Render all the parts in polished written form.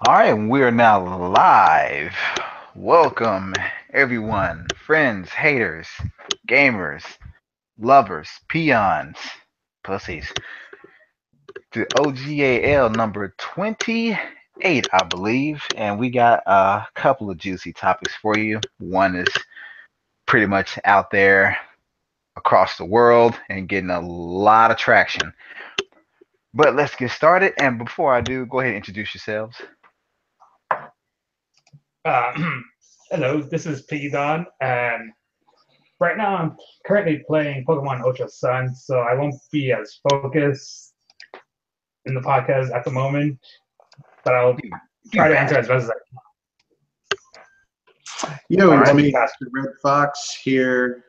All right, we are now live. Welcome, everyone, friends, haters, gamers, lovers, peons, pussies, to OGAL number 28, I believe. And we got a couple of juicy topics for you. One is pretty much out there across the world and getting a lot of traction. But let's get started. And before I do, go ahead and introduce yourselves. Uh, Hello, this is Don, and right now I'm currently playing Pokemon Ultra Sun, so I won't be as focused in the podcast at the moment, but I'll You, you try to answer bastard. as best as I Yo, All can. it's right. Multitask. me, Mr. Red Fox here.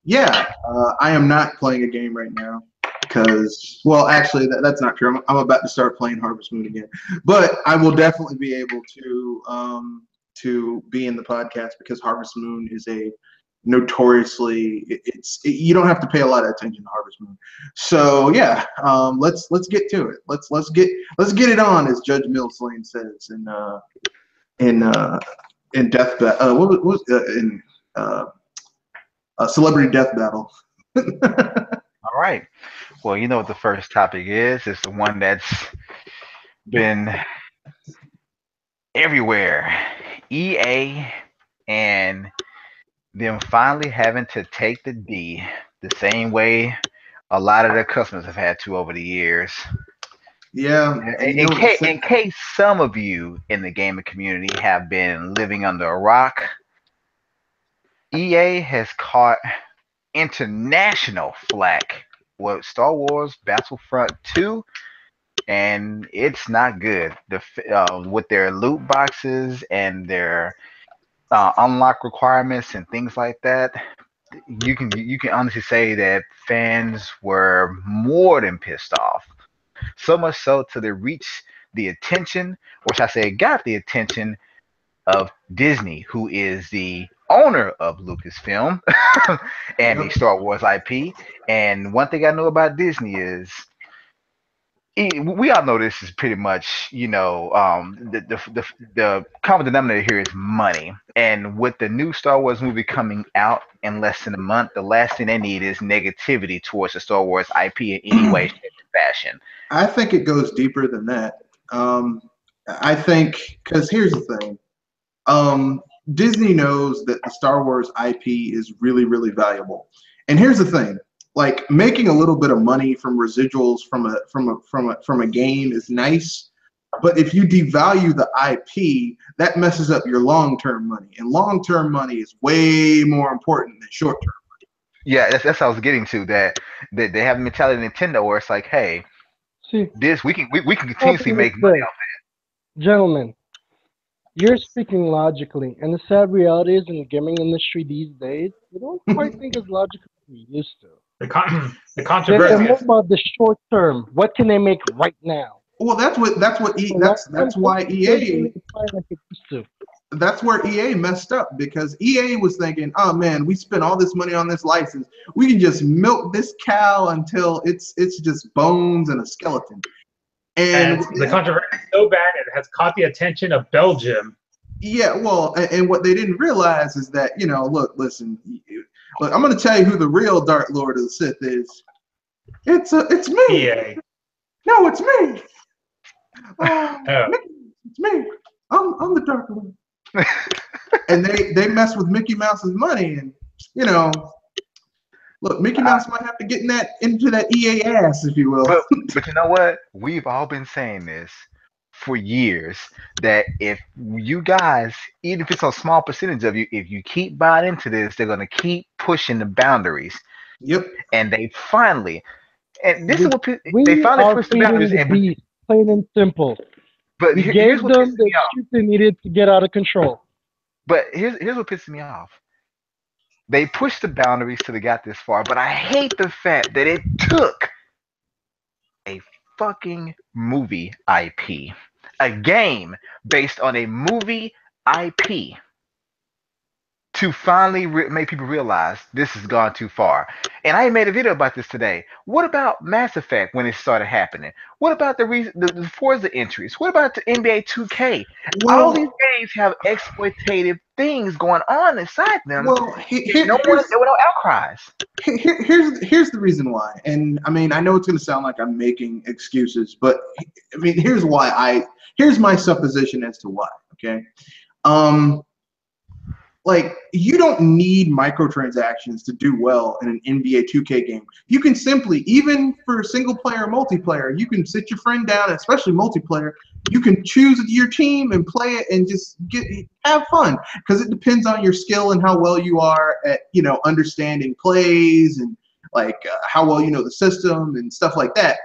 Yeah, I am not playing a game right now because, well, actually, that's not true. I'm about to start playing Harvest Moon again, but I will definitely be able to be in the podcast because Harvest Moon is a notoriously you don't have to pay a lot of attention to Harvest Moon. So yeah, let's get to it. Let's get it on, as Judge Mills Lane says in in Death Battle. What was in uh, Celebrity Death Battle? All right. Well, you know what the first topic is. It's the one that's been everywhere. EA and them finally having to take the D the same way a lot of their customers have had to over the years. Yeah, and you In know what? case, in case some of you in the gaming community have been living under a rock, EA has caught international flack with Star Wars Battlefront 2, and it's not good. With their loot boxes and their unlock requirements and things like that, you can honestly say that fans were more than pissed off. So much so to they reached the attention, or should I say, got the attention of Disney, who is the owner of Lucasfilm and the Yep. Star Wars IP. And one thing I know about Disney is we all know this is pretty much, the common denominator here is money. And with the new Star Wars movie coming out in less than a month, the last thing they need is negativity towards the Star Wars IP in any way, shape, or fashion. I think it goes deeper than that. Um, I think because here's the thing. Disney knows that the Star Wars IP is really, really valuable. And here's the thing: like making a little bit of money from residuals from a game is nice, but if you devalue the IP, that messes up your long-term money. And long-term money is way more important than short-term. Yeah, that's what I was getting to. That they have a mentality in Nintendo where it's like, hey, See, this we can continuously problem is make money this, off. gentlemen, you're speaking logically, and the sad reality is in the gaming industry these days, we don't quite think as logically as we used to. The They're controversy more is about the short term. What can they make right now? Well, The long term that's why thinking doesn't EA really apply like it used to. that's where EA messed up because EA was thinking, oh man, we spent all this money on this license. We can just milk this cow until it's just bones and a skeleton. And and the controversy is so bad it has caught the attention of Belgium. yeah, well, and what they didn't realize is that, look, listen, look, I'm gonna tell you who the real Dark Lord of the Sith is. It's me. EA. No, it's me. Oh, Mickey, it's me. I'm the Dark Lord. And they mess with Mickey Mouse's money, and you know, look, Mickey Uh, Mouse might have to get into that EA ass, if you will. but you know what? We've all been saying this for years that if you guys, even if it's a small percentage of you, if you keep buying into this, they're gonna keep pushing the boundaries. Yep. And they finally, and this is We, they we finally are pushed the feeding boundaries. the And beast, plain and simple. We here's gave what them pisses the me off. excuse they needed to get out of control. But here's what pisses me off. They pushed the boundaries till they got this far, but I hate the fact that it took a fucking movie IP, a game based on a movie IP, to finally make people realize this has gone too far. And I made a video about this today. What about Mass Effect when it started happening? What about the Forza entries? What about the NBA 2K? All these Well, games have exploitative things going on inside them. well, There were no outcries. here's the reason why. And I mean, I know it's going to sound like I'm making excuses, but I mean, here's my supposition as to why. Okay, um, like you don't need microtransactions to do well in an NBA 2K game. You can simply, even for single player, multiplayer, you can sit your friend down, especially multiplayer. You can choose your team and play it and just have fun, because it depends on your skill and how well you are at understanding plays and like how well you know the system and stuff like that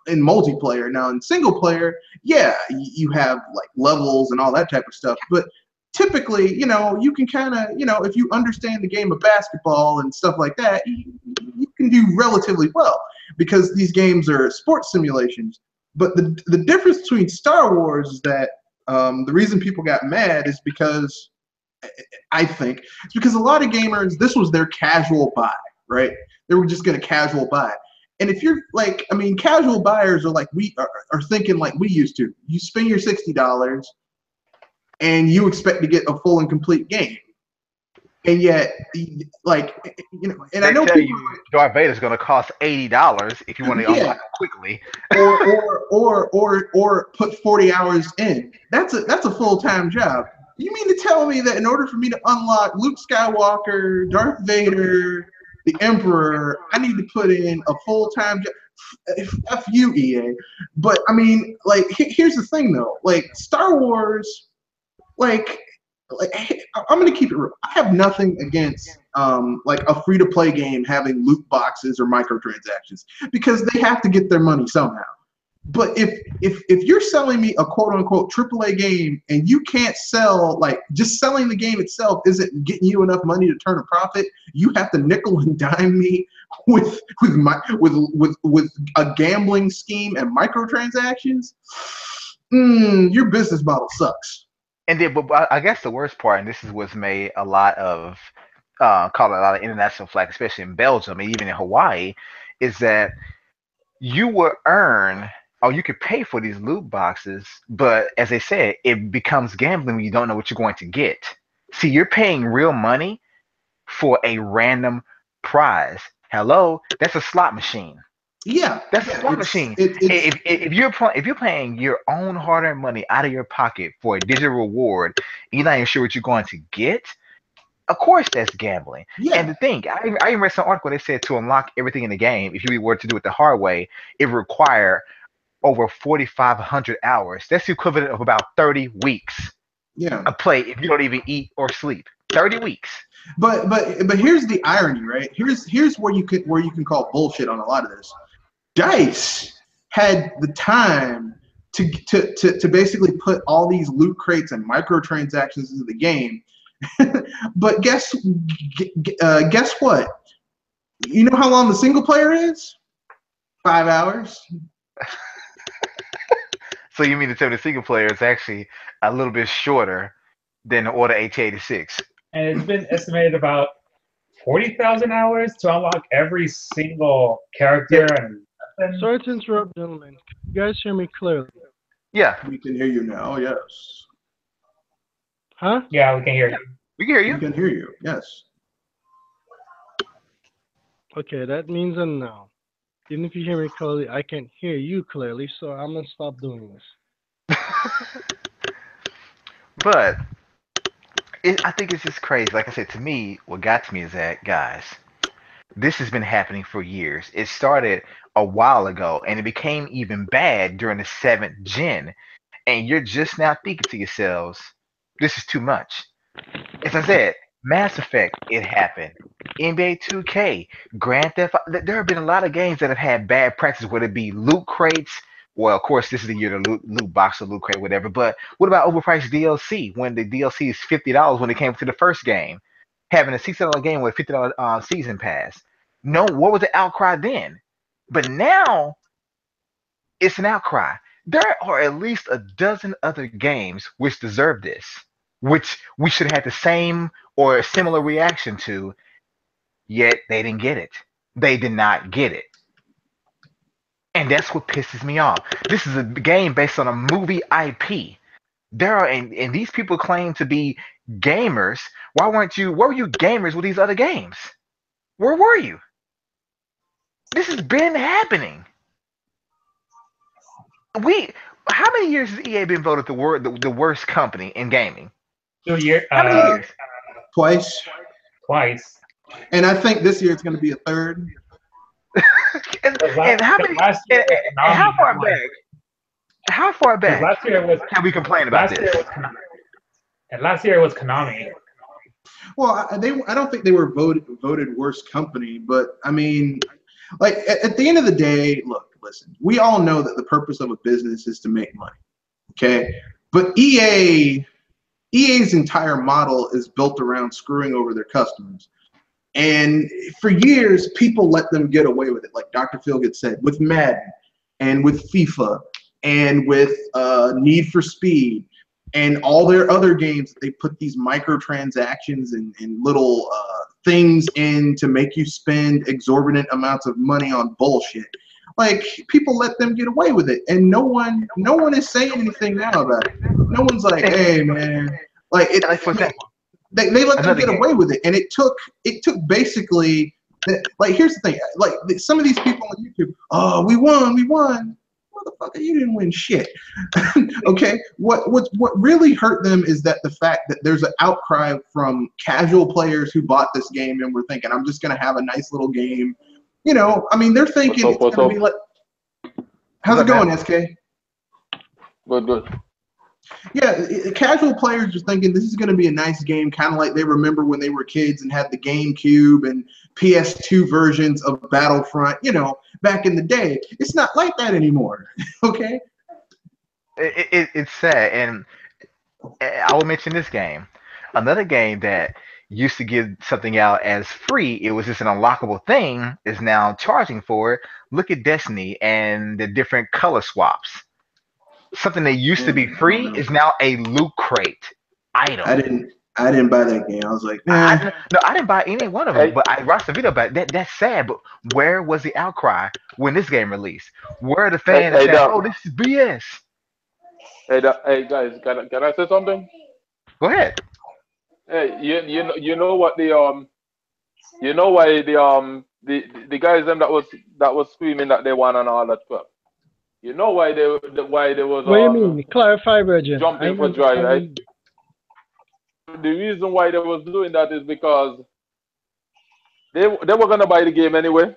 in multiplayer. Now in single player, yeah, you have like levels and all that type of stuff, but typically, you can kind of, if you understand the game of basketball and stuff like that, you can do relatively well, because these games are sports simulations. But the difference between Star Wars is that the reason people got mad is because, I think, it's because a lot of gamers, this was their casual buy, right? They were just going to casual buy. And if you're like, I mean, casual buyers are like we are thinking like we used to. You spend your $60 and you expect to get a full and complete game. And yet, like, and I know tell people you Darth Vader's going to cost $80 if you want to unlock it quickly. or put 40 hours in. That's a full-time job. You mean to tell me that in order for me to unlock Luke Skywalker, Darth Vader, the Emperor, I need to put in a full-time job? F you, EA. But I mean, like, here's the thing though. Like Star Wars, like I'm gonna keep it real. I have nothing against like a free-to-play game having loot boxes or microtransactions, because they have to get their money somehow. But if you're selling me a quote-unquote AAA game and you can't sell, like, just selling the game itself isn't getting you enough money to turn a profit, you have to nickel and dime me with a gambling scheme and microtransactions. Your business model sucks. And then, but I guess the worst part, and this is what's made a lot of called a lot of international flag, especially in Belgium and even in Hawaii, is that you will earn or you could pay for these loot boxes, but as they said, it becomes gambling when you don't know what you're going to get. See, you're paying real money for a random prize. Hello, that's a slot machine. Yeah, That's a slot machine. If you're paying your own hard-earned money out of your pocket for a digital reward, and you're not even sure what you're going to get, of course that's gambling. yeah. And the thing, I even read some article that said to unlock everything in the game, if you were to do it the hard way, it would require over 4,500 hours. That's the equivalent of about 30 weeks Yeah. of play if you don't even eat or sleep. 30 weeks. But here's the irony, right? Here's where you can call bullshit on a lot of this. DICE had the time to basically put all these loot crates and microtransactions into the game. But guess what? You know how long the single player is? 5 hours. So you mean to tell me the single player is actually a little bit shorter than the Order 1886? And it's been estimated about 40,000 hours to unlock every single character and weapon. Sorry to interrupt, gentlemen. Can you guys hear me clearly? Yeah, We can hear you now. Yes. Huh? Yeah, we can hear you. we can hear We you. can hear you. Yes. Okay, that means a no. Even if you hear me clearly, I can't hear you clearly, so I'm gonna stop doing this. But I think it's just crazy. Like I said, to me, what got to me is that, guys, this has been happening for years. It started a while ago, and it became even bad during the 7th gen. And you're just now thinking to yourselves, this is too much. As I said, Mass Effect, it happened. NBA 2K, Grand Theft. There have been a lot of games that have had bad practices, whether it be loot crates. Well, of course, this is the year to loot box or loot crate, whatever. But what about overpriced DLC when the DLC is $50 when it came to the first game? Having a $60 game with a $50 season pass. No, what was the outcry then? But now it's an outcry. There are at least a dozen other games which deserve this. which we should have had the same or a similar reaction to, yet they didn't get it. They did not get it. And that's what pisses me off. This is a game based on a movie IP. There are and these people claim to be gamers. Where were you gamers with these other games? Where were you? This has been happening. We How many years has EA been voted the worst company in gaming? 2 years. How many years? Twice. Twice. And I think this year it's going to be a third. And how many? And how far back? How far back? Last year was. Can we complain about this? And last year it was Konami. Well, I don't think they were voted worst company, but I mean, like at the end of the day, look, listen, we all know that the purpose of a business is to make money, okay? But EA's entire model is built around screwing over their customers. And for years, people let them get away with it, like Dr. Philgood said, with Madden and with FIFA and with Need for Speed and all their other games. They put these microtransactions and little things in to make you spend exorbitant amounts of money on bullshit. Like, people let them get away with it, and no one is saying anything now about it. No one's like, hey man, like it. They let them get away with it, and it took basically. Like, here's the thing, like some of these people on YouTube, oh, we won. Motherfucker, you didn't win shit. Okay, what really hurt them is that the fact that there's an outcry from casual players who bought this game and were thinking, I'm just gonna have a nice little game. You know, I mean, they're thinking it's gonna be like. How's it going, SK? Good. Yeah, casual players are thinking this is going to be a nice game, kind of like they remember when they were kids and had the GameCube and PS2 versions of Battlefront, you know, back in the day. It's not like that anymore, okay? It's sad, and I will mention this game. Another game that used to give something out as free, it was just an unlockable thing, is now charging for it. Look at Destiny and the different color swaps. Something that used to be free is now a loot crate item. I didn't buy that game. I was like, nah. I didn't buy any one of them, but I watched the video about it. That's sad. But where was the outcry when this game released? Where are the fans saying, "Oh, this is BS"? Hey guys, can I say something? Go ahead. Hey, you know what you know why the guys them that was screaming that they won and all that stuff. You know why they was What do you mean? Clarify, Virgin. Jumping for joy, right? The reason why they was doing that is because they were gonna buy the game anyway,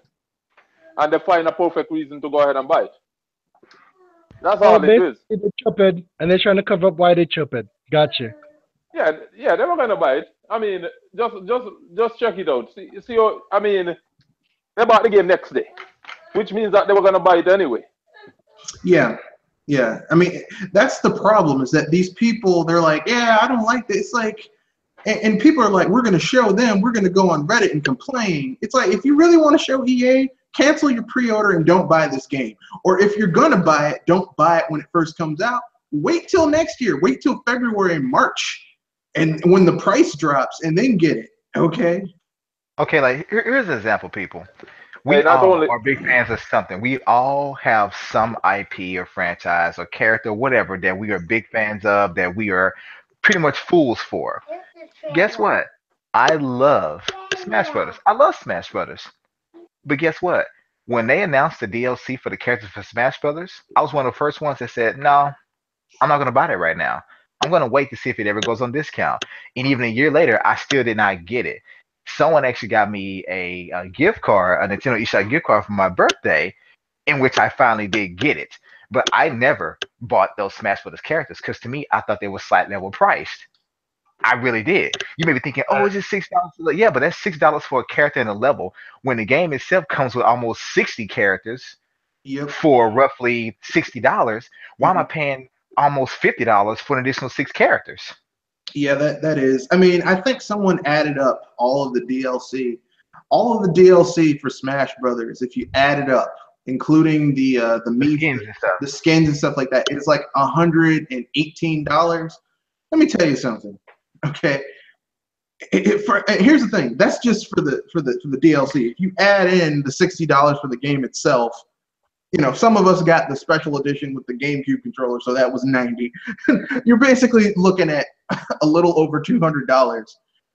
and they find a perfect reason to go ahead and buy it. That's all it is. They chop it, and they're trying to cover up why they chop it. Gotcha. Yeah, they were gonna buy it. I mean, just check it out. See, I mean, they bought the game next day, which means that they were gonna buy it anyway. Yeah. I mean, that's the problem, is that these people, they're like, yeah, I don't like this. It's like, and people are like, we're going to show them, we're going to go on Reddit and complain. It's like, if you really want to show EA, cancel your pre-order and don't buy this game. Or if you're going to buy it, don't buy it when it first comes out. Wait till next year. Wait till February and March, and when the price drops, and then get it. Okay, like here's an example, people. We all are big fans of something. We all have some IP or franchise or character, whatever, that we are big fans of, that we are pretty much fools for. Guess what? I love Smash Brothers. I love Smash Brothers. But guess what? When they announced the DLC for the characters for Smash Brothers, I was one of the first ones that said, no, I'm not going to buy that right now. I'm going to wait to see if it ever goes on discount. And even a year later, I still did not get it. Someone actually got me a gift card, a Nintendo eShop gift card for my birthday, in which I finally did get it. But I never bought those Smash Brothers characters because to me, I thought they were slightly overpriced. I really did. You may be thinking, oh, it's just $6. Yeah, but that's $6 for a character in a level when the game itself comes with almost 60 characters for roughly $60. Why am I paying almost $50 for an additional 6 characters? Yeah, that is. I mean, I think someone added up all of the DLC. All of the DLC for Smash Brothers, if you add it up, including the skins and stuff like that, it's like $118. Let me tell you something. Okay. Here's the thing. That's just for the DLC. If you add in the $60 for the game itself, some of us got the special edition with the GameCube controller, so that was $90. You're basically looking at a little over $200.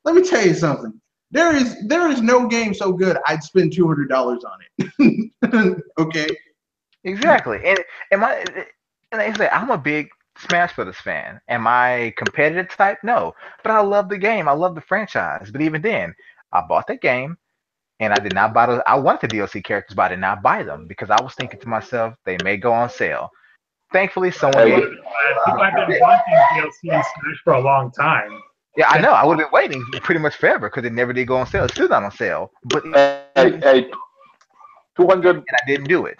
Let me tell you something. There is no game so good I'd spend $200 on it. Okay. Exactly. And like I said, I'm a big Smash Brothers fan. Am I competitive type? No. But I love the game. I love the franchise. But even then, I bought that game and I did not buy I wanted the DLC characters, but I did not buy them because I was thinking to myself, they may go on sale. Thankfully, someone Hey, gave. People have been wanting DLC in Smash for a long time. Yeah, I know. I would have been waiting pretty much forever because it never did go on sale. It's still not on sale, but hey, 200. and I didn't do it.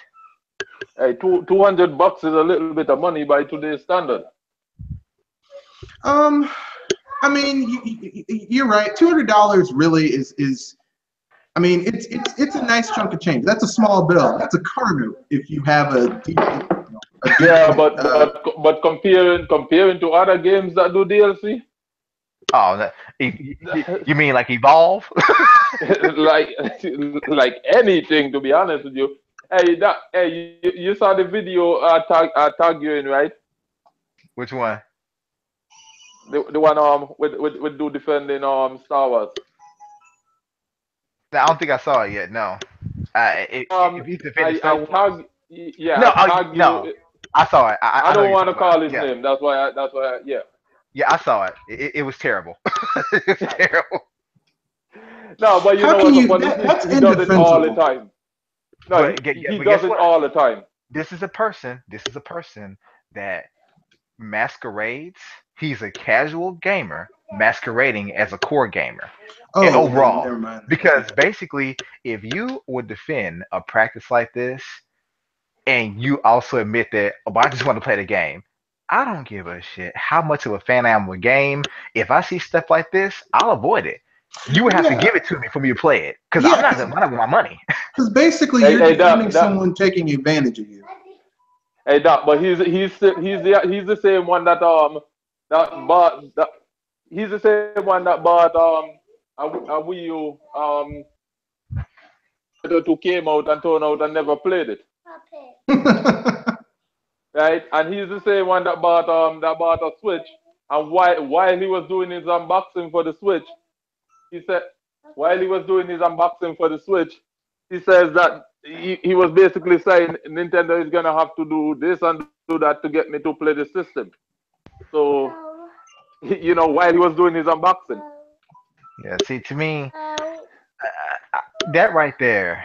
Hey, $200 is a little bit of money by today's standard. I mean, you're right. $200 really is. I mean, it's a nice chunk of change. That's a small bill. That's a car note if you have a Yeah, but comparing to other games that do DLC, Oh, you mean like Evolve? like anything, to be honest with you. Hey, you saw the video I tag you in, right? Which one? The one with do defending Star Wars. No, I don't think I saw it yet. No. If he's defending Star Wars, tag yeah, no, I tag you. no, I saw it. I I know don't you're want to talking about. call his Yeah, name. That's why. Yeah. yeah, I saw it. It was terrible. It was terrible. No, but you How know can what? you? But That's he does it all the indefensible. time. No, But, he but does guess it what? all the time. This is a person. This is a person that masquerades. He's a casual gamer masquerading as a core gamer. And Oh, overall, never mind. because basically, if you would defend a practice like this, and you also admit that, oh, but I just want to play the game. I don't give a shit how much of a fan I am of a game. If I see stuff like this, I'll avoid it. You would have to Yeah, give it to me for me to play it because yeah, I'm not with my money. because basically Hey, you're hey, defending someone taking advantage of you. hey, Doc, but he's the same one that he's the same one that bought a Wii U who came out and turned out and never played it. Right? And he's the same one that bought a Switch. And while he was doing his unboxing for the Switch, he said while he was doing his unboxing for the Switch, he says that he was basically saying Nintendo is gonna have to do this and do that to get me to play the system. So while he was doing his unboxing. Yeah, see, to me, that right there,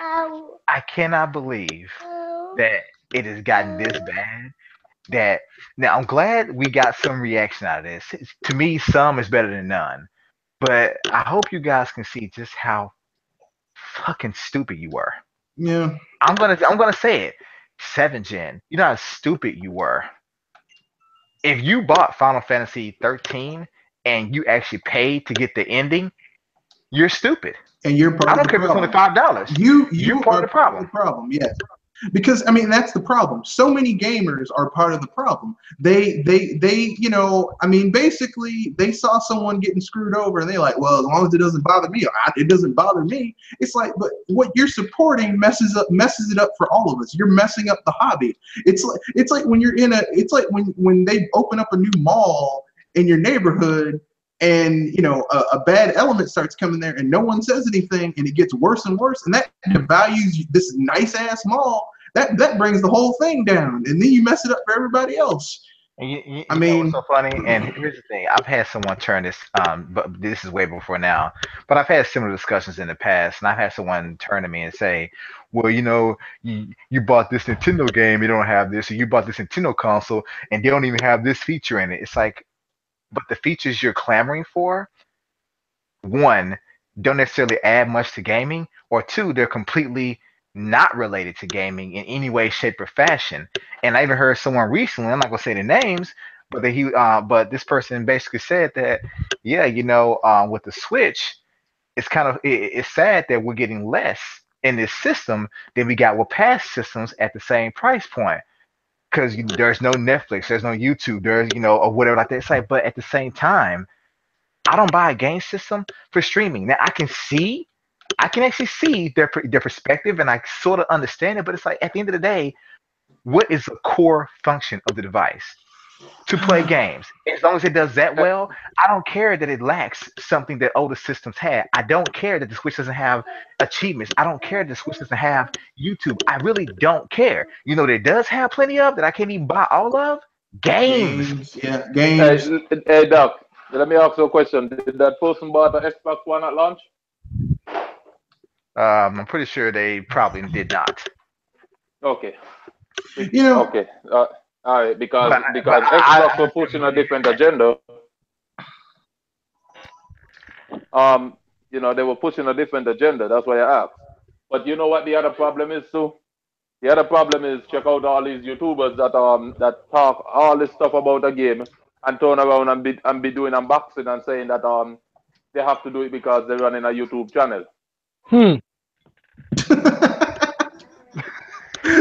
I cannot believe that it has gotten this bad. That now I'm glad we got some reaction out of this. To me, some is better than none. But I hope you guys can see just how fucking stupid you were. Yeah. I'm gonna say it. 7th Gen. You know how stupid you were. If you bought Final Fantasy 13 and you actually paid to get the ending, you're stupid. And you're part I of don't the care if it's only problem. $5. You You're are part of the part of the problem. problem. Yes. Because I mean that's the problem. So many gamers are part of the problem. They I mean basically they saw someone getting screwed over and they're like, well, as long as it doesn't bother me, it doesn't bother me. It's like, but what you're supporting messes it up for all of us. You're messing up the hobby. It's like when you're it's like when they open up a new mall in your neighborhood and a bad element starts coming there and no one says anything and it gets worse and worse and that devalues this nice ass mall. That brings the whole thing down, and then you mess it up for everybody else. And you I know what's mean, so funny? And here's the thing: I've had someone turn this, but this is way before now. But I've had similar discussions in the past, and I've had someone turn to me and say, "Well, you bought this Nintendo game, you don't have this, or you bought this Nintendo console, and they don't even have this feature in it." It's like, but the features you're clamoring for, one, don't necessarily add much to gaming, or two, they're completely not related to gaming in any way, shape, or fashion. And I even heard someone recently, I'm not gonna say the names, but this person basically said that, yeah, with the Switch, it's sad that we're getting less in this system than we got with past systems at the same price point. Because there's no Netflix, there's no YouTube, there's or whatever like that. It's like, but at the same time, I don't buy a game system for streaming. Now I can actually see their perspective, and I sort of understand it. But it's like at the end of the day, what is the core function of the device? To play games. As long as it does that well, I don't care that it lacks something that older systems had. I don't care that the Switch doesn't have achievements. I don't care that the Switch doesn't have YouTube. I really don't care. You know, that it does have plenty of that I can't even buy all of games. Games, yeah, Hey, games. hey, Doc, let me ask you a question. Did that person buy the Xbox One at launch? I'm pretty sure they probably did not. Okay. You know, Okay. All right. Because But Xbox I were pushing a different agenda. They were pushing a different agenda. That's why I asked. But you know what the other problem is too? The other problem is check out all these YouTubers that talk all this stuff about a game and turn around and be doing unboxing and saying that they have to do it because they're running a YouTube channel. Hmm.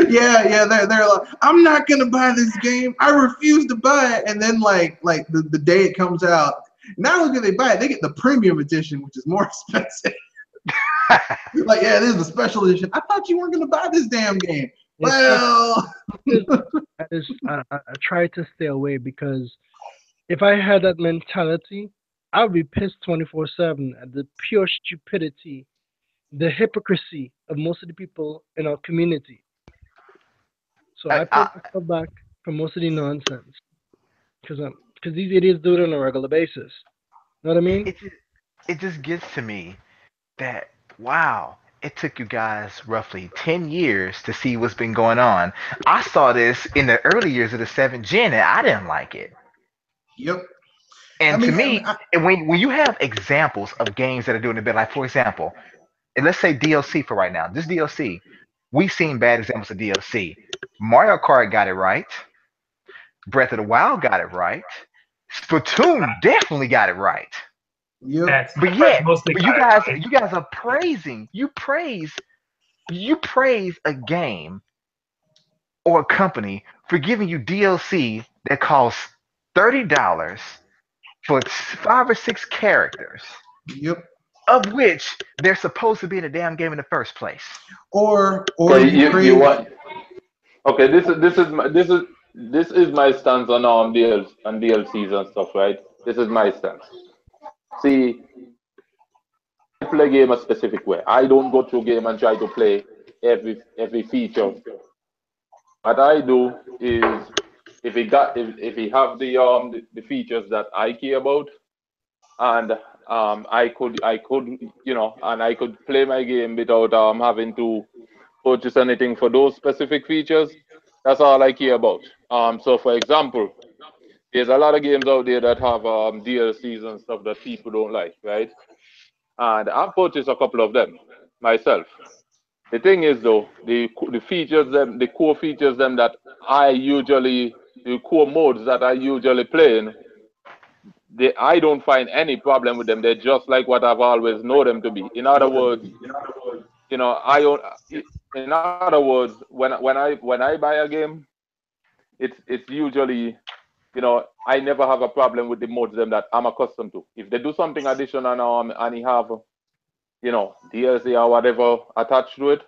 yeah, they're like, I'm not gonna buy this game. I refuse to buy it. And then like the day it comes out, not only do they buy it, they get the premium edition, which is more expensive. Like, yeah, this is the special edition. I thought you weren't gonna buy this damn game. Well, I try to stay away because if I had that mentality, I would be pissed 24/7 at the pure stupidity, the hypocrisy of most of the people in our community. So I pull I, myself back from most of the nonsense because these idiots do it on a regular basis. Know what I mean? it just gets to me that wow, it took you guys roughly 10 years to see what's been going on. I saw this in the early years of the 7th gen and I didn't like it. yep. I And to mean, me, and when you have examples of games that are doing it better, like for example, and let's say DLC for right now, this DLC, we've seen bad examples of DLC. Mario Kart got it right. Breath of the Wild got it right. Splatoon definitely got it right. yep. That's But yet, mostly but got it right. you guys are praising, you praise a game or a company for giving you DLC that costs $30 for 5 or 6 characters, Yep. of which they're supposed to be in a damn game in the first place. Or Okay, you you crave. want okay, this is my stance on DLCs and stuff, right? This is my stance. See, I play game a specific way. I don't go through game and try to play every feature. What I do is if it have the features that I care about, and I could play my game without having to purchase anything for those specific features. That's all I care about. So for example, there's a lot of games out there that have DLCs and stuff that people don't like, right? And I've purchased a couple of them myself. The thing is though, the core features them that the core modes that I usually play in, I don't find any problem with them. They're just like what I've always known them to be. In other words, I don't. In other words, when I buy a game, it's usually I never have a problem with the modes them that I'm accustomed to. If they do something additional and you have DLC or whatever attached to it,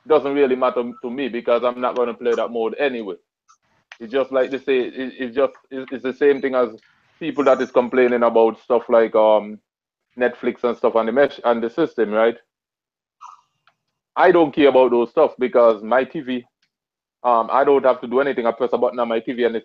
doesn't really matter to me because I'm not going to play that mode anyway. It's just like they say. It's the same thing as people that is complaining about stuff like Netflix and stuff on the mesh and the system, right? I don't care about those stuff because my TV, I don't have to do anything. I press a button on my TV and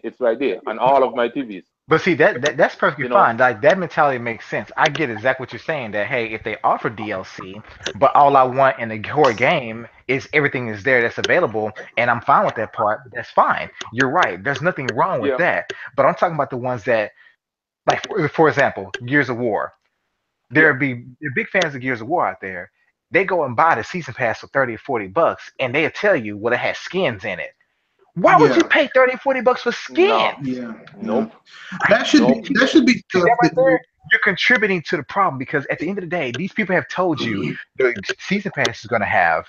it's right there, and all of my TVs, But see that's perfectly you know. fine. Like that mentality makes sense. I get exactly what you're saying. That hey, if they offer DLC, but all I want in the core game is everything is there that's available, and I'm fine with that part. That's fine. You're right. There's nothing wrong with Yeah, that. But I'm talking about the ones that, like for example, Gears of War. yeah. There are big fans of Gears of War out there. They go and buy the season pass for 30 or $40, and they'll tell you, well, it has skins in it. Why would you Yeah, pay 30 or $40 for skins? No, yeah, yeah. nope, That should nope. be that should be See stuff that right that there? You're contributing to the problem because at the end of the day, these people have told you you. the season pass is going to have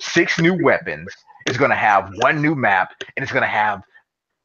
6 new weapons, it's going to have 1 new map, and it's going to have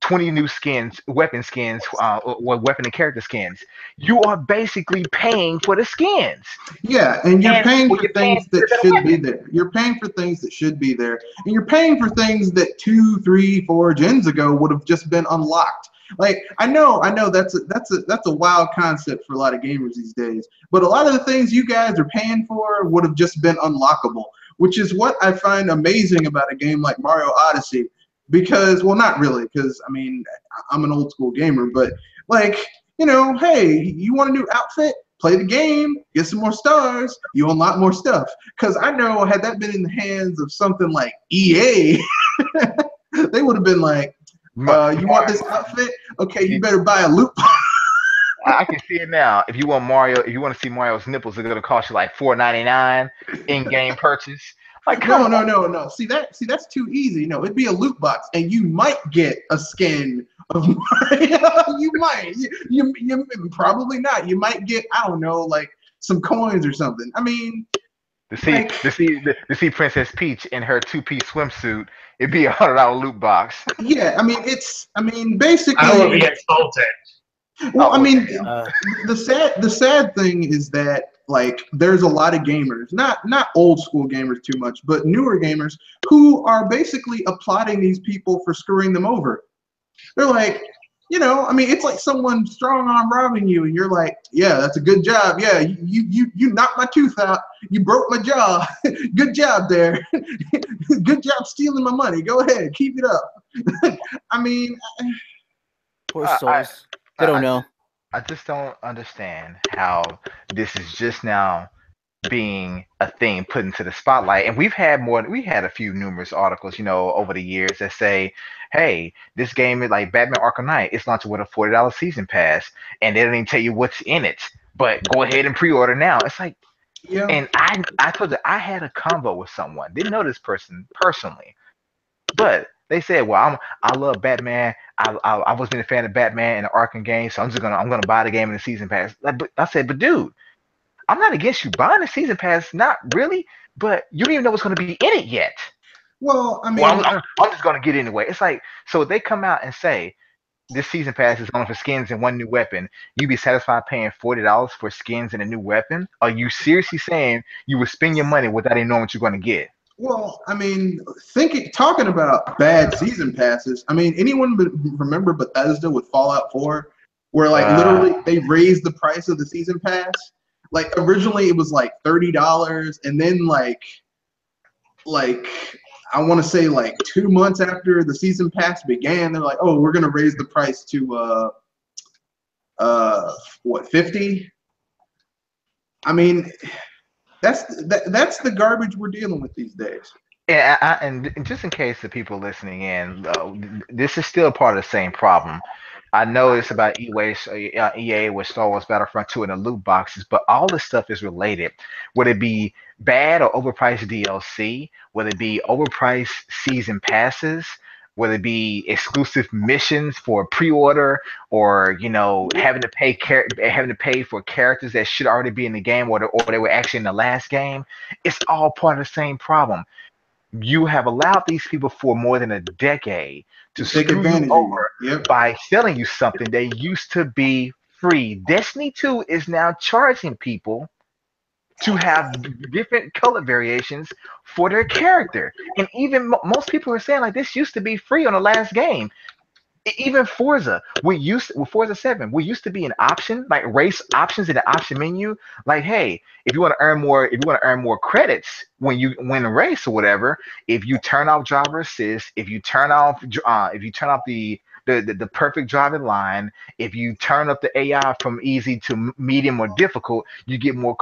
20 new skins, weapon skins, or weapon and character skins. You are basically paying for the skins. Yeah, and you're paying well, for you're paying things that for the should be weapon. there. You're paying for things that should be there, and you're paying for things that 2, 3, 4 gens ago would have just been unlocked. Like I know that's a wild concept for a lot of gamers these days. But a lot of the things you guys are paying for would have just been unlockable, which is what I find amazing about a game like Mario Odyssey. Because, well, not really, because I mean, I'm an old school gamer, but like, hey, you want a new outfit? Play the game, get some more stars, you unlock more stuff. Because I know, had that been in the hands of something like EA, they would have been like, you want this outfit? Okay, you better buy a loot box. I can see it now. If you want Mario, if you want to see Mario's nipples, they're gonna cost you like $4.99 in-game purchase. Like, come on. No. See, that's too easy. No, it'd be a loot box, and you might get a skin of Mario. You might. You probably not. You might get, I don't know, like some coins or something. I mean, to see Princess Peach in her 2-piece swimsuit, it'd be $100 loot box. Yeah, basically. I will be insulted. Well, damn. the sad thing is that like there's a lot of gamers, not old school gamers too much, but newer gamers who are basically applauding these people for screwing them over. They're like, it's like someone strong arm robbing you, and you're like, yeah, that's a good job. Yeah, you knocked my tooth out. You broke my jaw. Good job there. Good job stealing my money. Go ahead, keep it up. Poor souls. They don't know. I just don't understand how this is just now being a thing put into the spotlight. And we had a few numerous articles, over the years that say, hey, this game is like Batman Arkham Knight. It's launching with a $40 season pass, and they don't even tell you what's in it. But go ahead and pre-order now. It's like, yeah. And I told you, I had a convo with someone. Didn't know this person personally, but they said, well, I love Batman. I was been a fan of Batman and the Arkham game, so I'm gonna buy the game in the season pass. But I said, but dude, I'm not against you buying the season pass, not really, but you don't even know what's gonna be in it yet. Well, I'm just gonna get it anyway. It's like, so they come out and say this season pass is only for skins and one new weapon. You be satisfied paying $40 for skins and a new weapon? Are you seriously saying you would spend your money without even knowing what you're gonna get? Well, talking about bad season passes, anyone remember Bethesda with Fallout 4, where literally they raised the price of the season pass? Like originally it was like $30, and then like I want to say like 2 months after the season pass began, they're like, oh, we're gonna raise the price to $50? That's the garbage we're dealing with these days. And just in case the people listening in, this is still part of the same problem. I know it's about EA with Star Wars Battlefront 2 and the loot boxes, but all this stuff is related. Whether it be bad or overpriced DLC, whether it be overpriced season passes, whether it be exclusive missions for pre-order, or having to pay for characters that should already be in the game, or they were actually in the last game. It's all part of the same problem. You have allowed these people for more than a decade to screw you over by selling you something that used to be free. Destiny 2 is now charging people to have different color variations for their character. And even most people are saying, like, this used to be free on the last game. Even Forza, with Forza 7, we used to be an option, like race options in the option menu. Like, hey, if you want to earn more credits when you win a race or whatever, if you turn off driver assist, if you turn off the perfect driving line, if you turn up the AI from easy to medium or difficult, you get more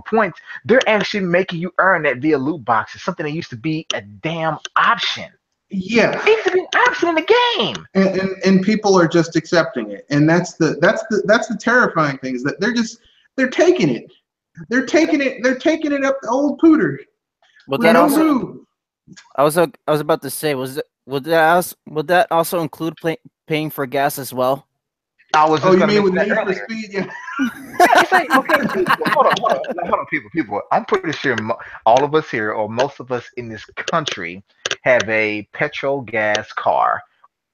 points. They're actually making you earn that via loot boxes, something that used to be a damn option. Yeah, it used to be an option in the game, and people are just accepting it, and that's the terrifying thing, is that they're taking it up the old pooter. But that also, I was about to say, would that also include paying for gas as well? I was just you mean with Need for Speed? Yeah. It's like, okay, hold on, people. I'm pretty sure all of us here, or most of us in this country, have a petrol gas car.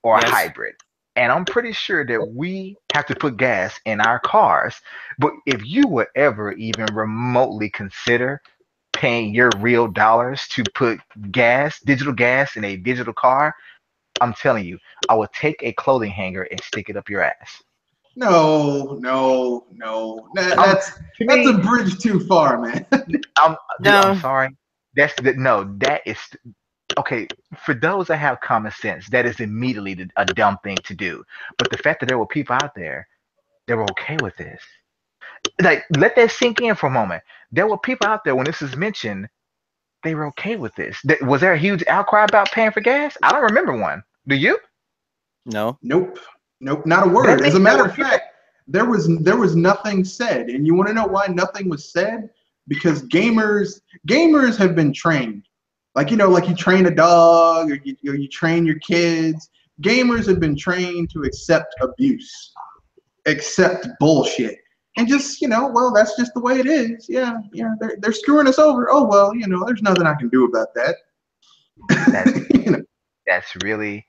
or Yes. hybrid. And I'm pretty sure that we have to put gas in our cars. But if you would ever even remotely consider paying your real dollars to put gas, digital gas in a digital car, I'm telling you, I would take a clothing hanger and stick it up your ass. No, no, no. Um, to That's a me, bridge too far, man. dude, I'm No. sorry. No, that is okay. For those that have common sense, that is immediately a dumb thing to do. But the fact that there were people out there that were okay with this, like, let that sink in for a moment. There were people out there when this is mentioned, they were okay with this. Was there a huge outcry about paying for gas? I don't remember one. Do you? No. Nope, nope, not a That word. As a means there matter were of people. fact, there was nothing said, and you want to know why nothing was said? Because gamers have been trained, like you train a dog or you train your kids. Gamers have been trained to accept abuse, accept bullshit, and just well, that's just the way it is. Yeah, yeah, they're screwing us over. Oh well, there's nothing I can do about that. That's you know, that's really,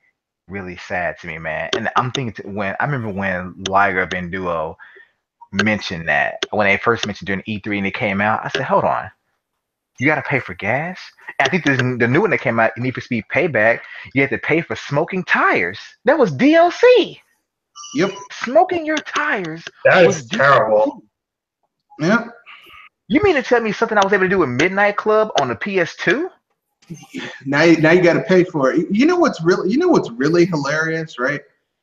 really sad to me, man. And I'm thinking when I remember when Liger and Duo mentioned that when they first mentioned during E3 and it came out, I said, hold on, you got to pay for gas. And I think the new one that came out, Need for Speed Payback, you had to pay for smoking tires. That was DLC. yep, Smoking your tires That was is DLC. terrible. yep. You mean to tell me something I was able to do with Midnight Club on the PS2? Now you got to pay for it. You know what's really hilarious, right?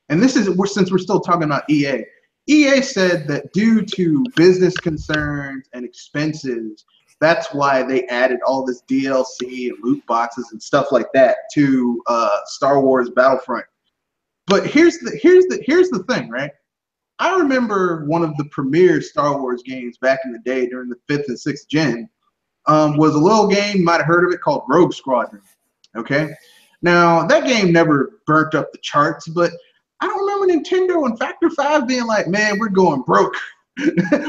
And this is since we're still talking about EA. EA said that due to business concerns and expenses, that's why they added all this DLC and loot boxes and stuff like that to Star Wars Battlefront. But here's the thing, right? I remember one of the premier Star Wars games back in the day during the 5th and 6th gen was a little game, you might have heard of it, called Rogue Squadron. Okay? Now, that game never burnt up the charts, but I don't remember Nintendo and Factor 5 being like, man, we're going broke.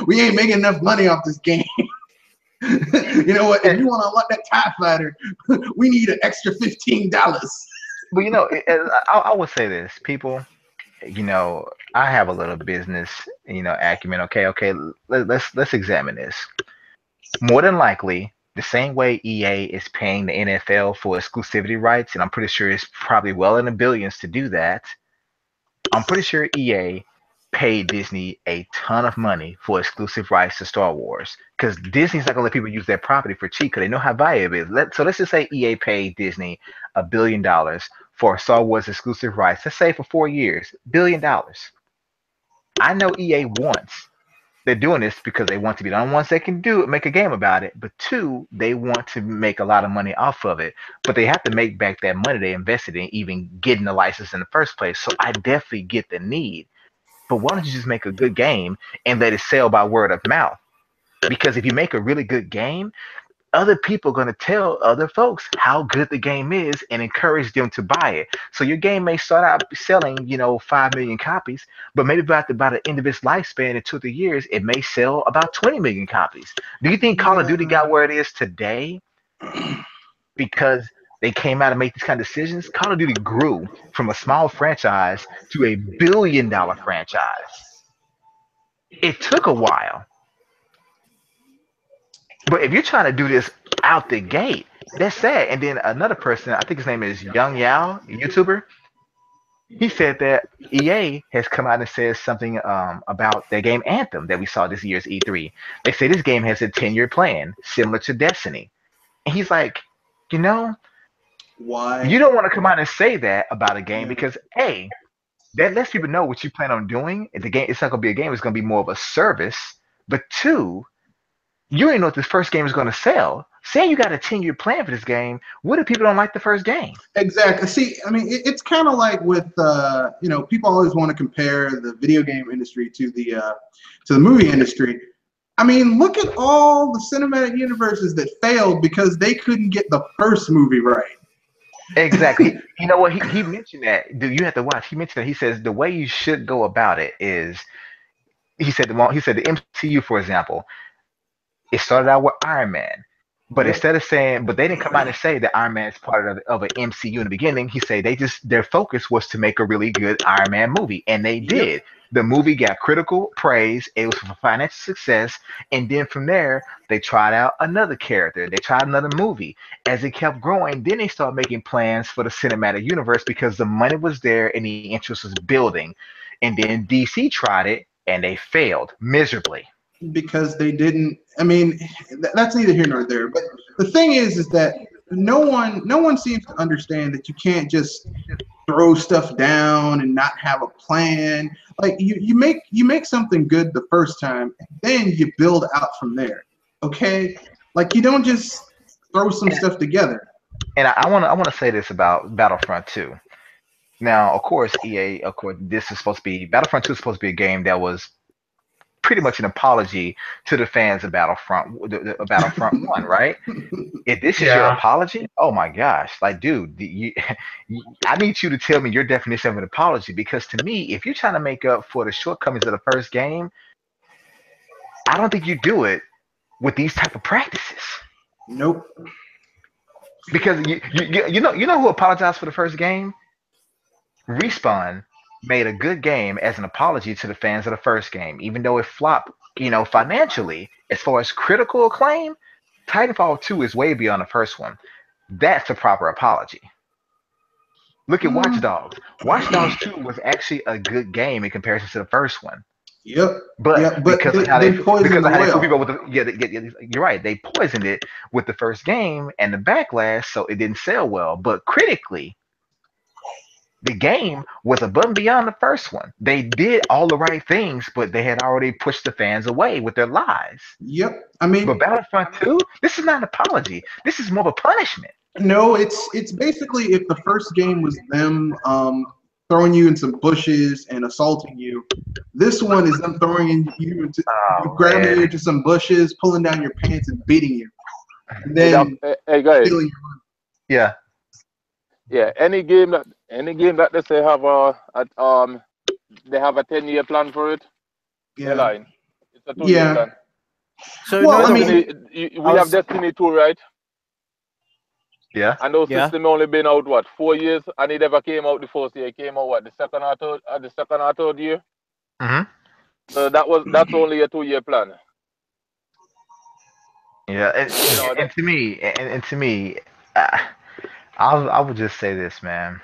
We ain't making enough money off this game. You know what? If you want to unlock that TIE fighter, we need an extra $15. But I would say this, people. I have a little business, acumen. Okay. Let's examine this. More than likely, the same way EA is paying the NFL for exclusivity rights, and I'm pretty sure it's probably well in the billions to do that. I'm pretty sure EA paid Disney a ton of money for exclusive rights to Star Wars because Disney's not gonna let people use their property for cheap because they know how valuable it is. So let's just say EA paid Disney $1 billion for Star Wars exclusive rights. Let's say for 4 years, $1 billion. I know EA wants. They're doing this because they want to be the only ones that can make a game about it. But two, they want to make a lot of money off of it. But they have to make back that money they invested in even getting the license in the first place. So I definitely get the need. But why don't you just make a good game and let it sell by word of mouth? Because if you make a really good game, other people are going to tell other folks how good the game is and encourage them to buy it. So your game may start out selling, 5 million copies, but maybe by the end of its lifespan in 2 or 3 years, it may sell about 20 million copies. Do you think Call of Duty got where it is today because they came out and made these kind of decisions? Call of Duty grew from a small franchise to a billion-dollar franchise. It took a while. But if you're trying to do this out the gate, that's sad. And then another person, I think his name is Young Yao, a YouTuber, he said that EA has come out and said something about their game Anthem that we saw this year's E3. They say this game has a 10-year plan, similar to Destiny. And he's like, you know, Why? you don't want to come out and say that about a game Yeah. because, A, that lets people know what you plan on doing. If the game, it's not going to be a game, it's going to be more of a service. But two, you ain't know what this first game is going to sell. Saying you got a 10-year plan for this game, what if people don't like the first game? Exactly. See, I mean, it's kind of like with people always want to compare the video game industry to the movie industry. I mean, look at all the cinematic universes that failed because they couldn't get the first movie right. Exactly. You know what? He mentioned that. Do you have to watch? He mentioned that. He says the way you should go about it is, he said the MCU, for example, it started out with Iron Man. But Yep. instead of saying, but they didn't come out and say that Iron Man is part of an MCU in the beginning. He said their focus was to make a really good Iron Man movie, and they Yep. did. The movie got critical praise. It was a financial success, and then from there they tried out another character. They tried another movie. As it kept growing, then they started making plans for the cinematic universe because the money was there and the interest was building. And then DC tried it, and they failed miserably. Because they didn't. I mean, that's neither here nor there. But the thing is that no one seems to understand that you can't just throw stuff down and not have a plan. Like you make something good the first time, then you build out from there. Okay, like you don't just throw some stuff together. And I want to say this about Battlefront 2. Now, of course, EA, of course, this is supposed to be Battlefront 2 is supposed to be a game that was pretty much an apology to the fans of Battlefront 1, right? If this is your Yeah. apology, oh my gosh, like, dude, I need you to tell me your definition of an apology because to me, if you're trying to make up for the shortcomings of the first game, I don't think you do it with these type of practices. Nope. Because you know who apologized for the first game? Respawn made a good game as an apology to the fans of the first game, even though it flopped, financially. As far as critical acclaim, Titanfall 2 is way beyond the first one. That's a proper apology. Look at Watch Mm, Dogs. Watch Dogs 2 was actually a good game in comparison to the first one. yep. But Yep. But because of they poisoned because the of how they put well. people with you're right. They poisoned it with the first game and the backlash, so it didn't sell well. But critically, the game was above and beyond the first one. They did all the right things, but they had already pushed the fans away with their lies. Yep. I mean, But Battlefront 2, this is not an apology. This is more of a punishment. no, it's basically if the first game was them throwing you in some bushes and assaulting you, this one is them Oh grabbing you man. into some bushes, pulling down your pants and beating you, and Hey, then hey guys, stealing Yeah. yeah, any game that they say they have a 10-year plan for it, your they're yeah. lying. It's a 2-year Yeah. plan. So in Well, I other mean, words, We have Destiny 2, right? Yeah. And those yeah. system only been out what 4 years, and it never came out the first year. It came out what the second or third year. Hmm. So that's only a 2-year plan. Yeah. And, You know and that. to me, and to me, uh, I would just say this, man.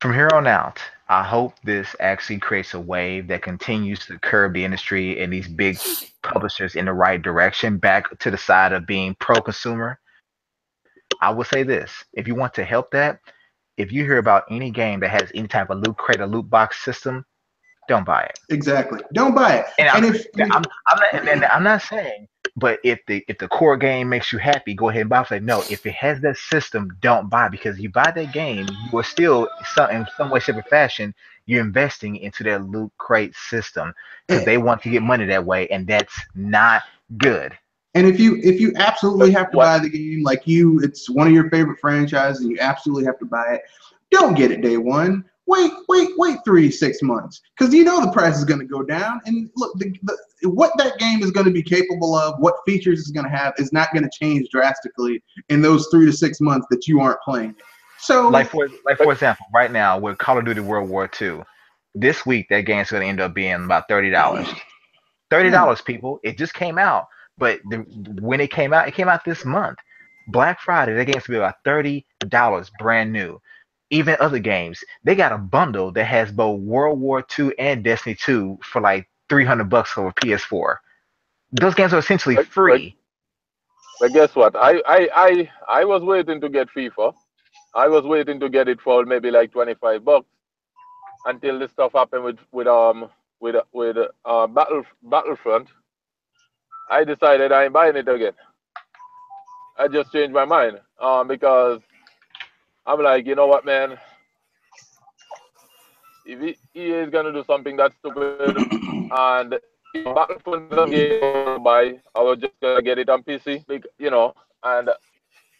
From here on out, I hope this actually creates a wave that continues to curb the industry and these big publishers in the right direction, back to the side of being pro-consumer. I will say this: if you want to help that, if you hear about any game that has any type of loot crate or loot box system, don't buy it. exactly. Don't buy it. And And I'm if I'm not and I'm not saying, but if the core game makes you happy, go ahead and buy it. Like, no, if it has that system, don't buy because you buy that game, you are still in some way, shape, or fashion, you're investing into their loot crate system because they want to get money that way, and that's not good. And if you absolutely have to What? buy the game, like it's one of your favorite franchises, and you absolutely have to buy it, don't get it day one. Wait 3 6 months, because you know the price is going to go down. And look, what that game is going to be capable of, what features it's going to have, is not going to change drastically in those 3 to 6 months that you aren't playing it. So Like for example, right now with Call of Duty World War II, this week that game's going to end up being about $30. thirty yeah, dollars, people. It just came out, but when it came out this month. Black Friday, that game's gonna be about $30, brand new. Even other games, they got a bundle that has both World War II and Destiny 2 for like $300 over PS4. Those games are essentially But, but, free. but guess what? I was waiting to get FIFA. I was waiting to get it for maybe like $25 until this stuff happened with Battlefront. I decided I ain't buying it again. I just changed my mind because I'm like, you know what, man? If EA is gonna do something that's stupid, and Battlefront is a game I wanna buy, I was just gonna get it on PC, and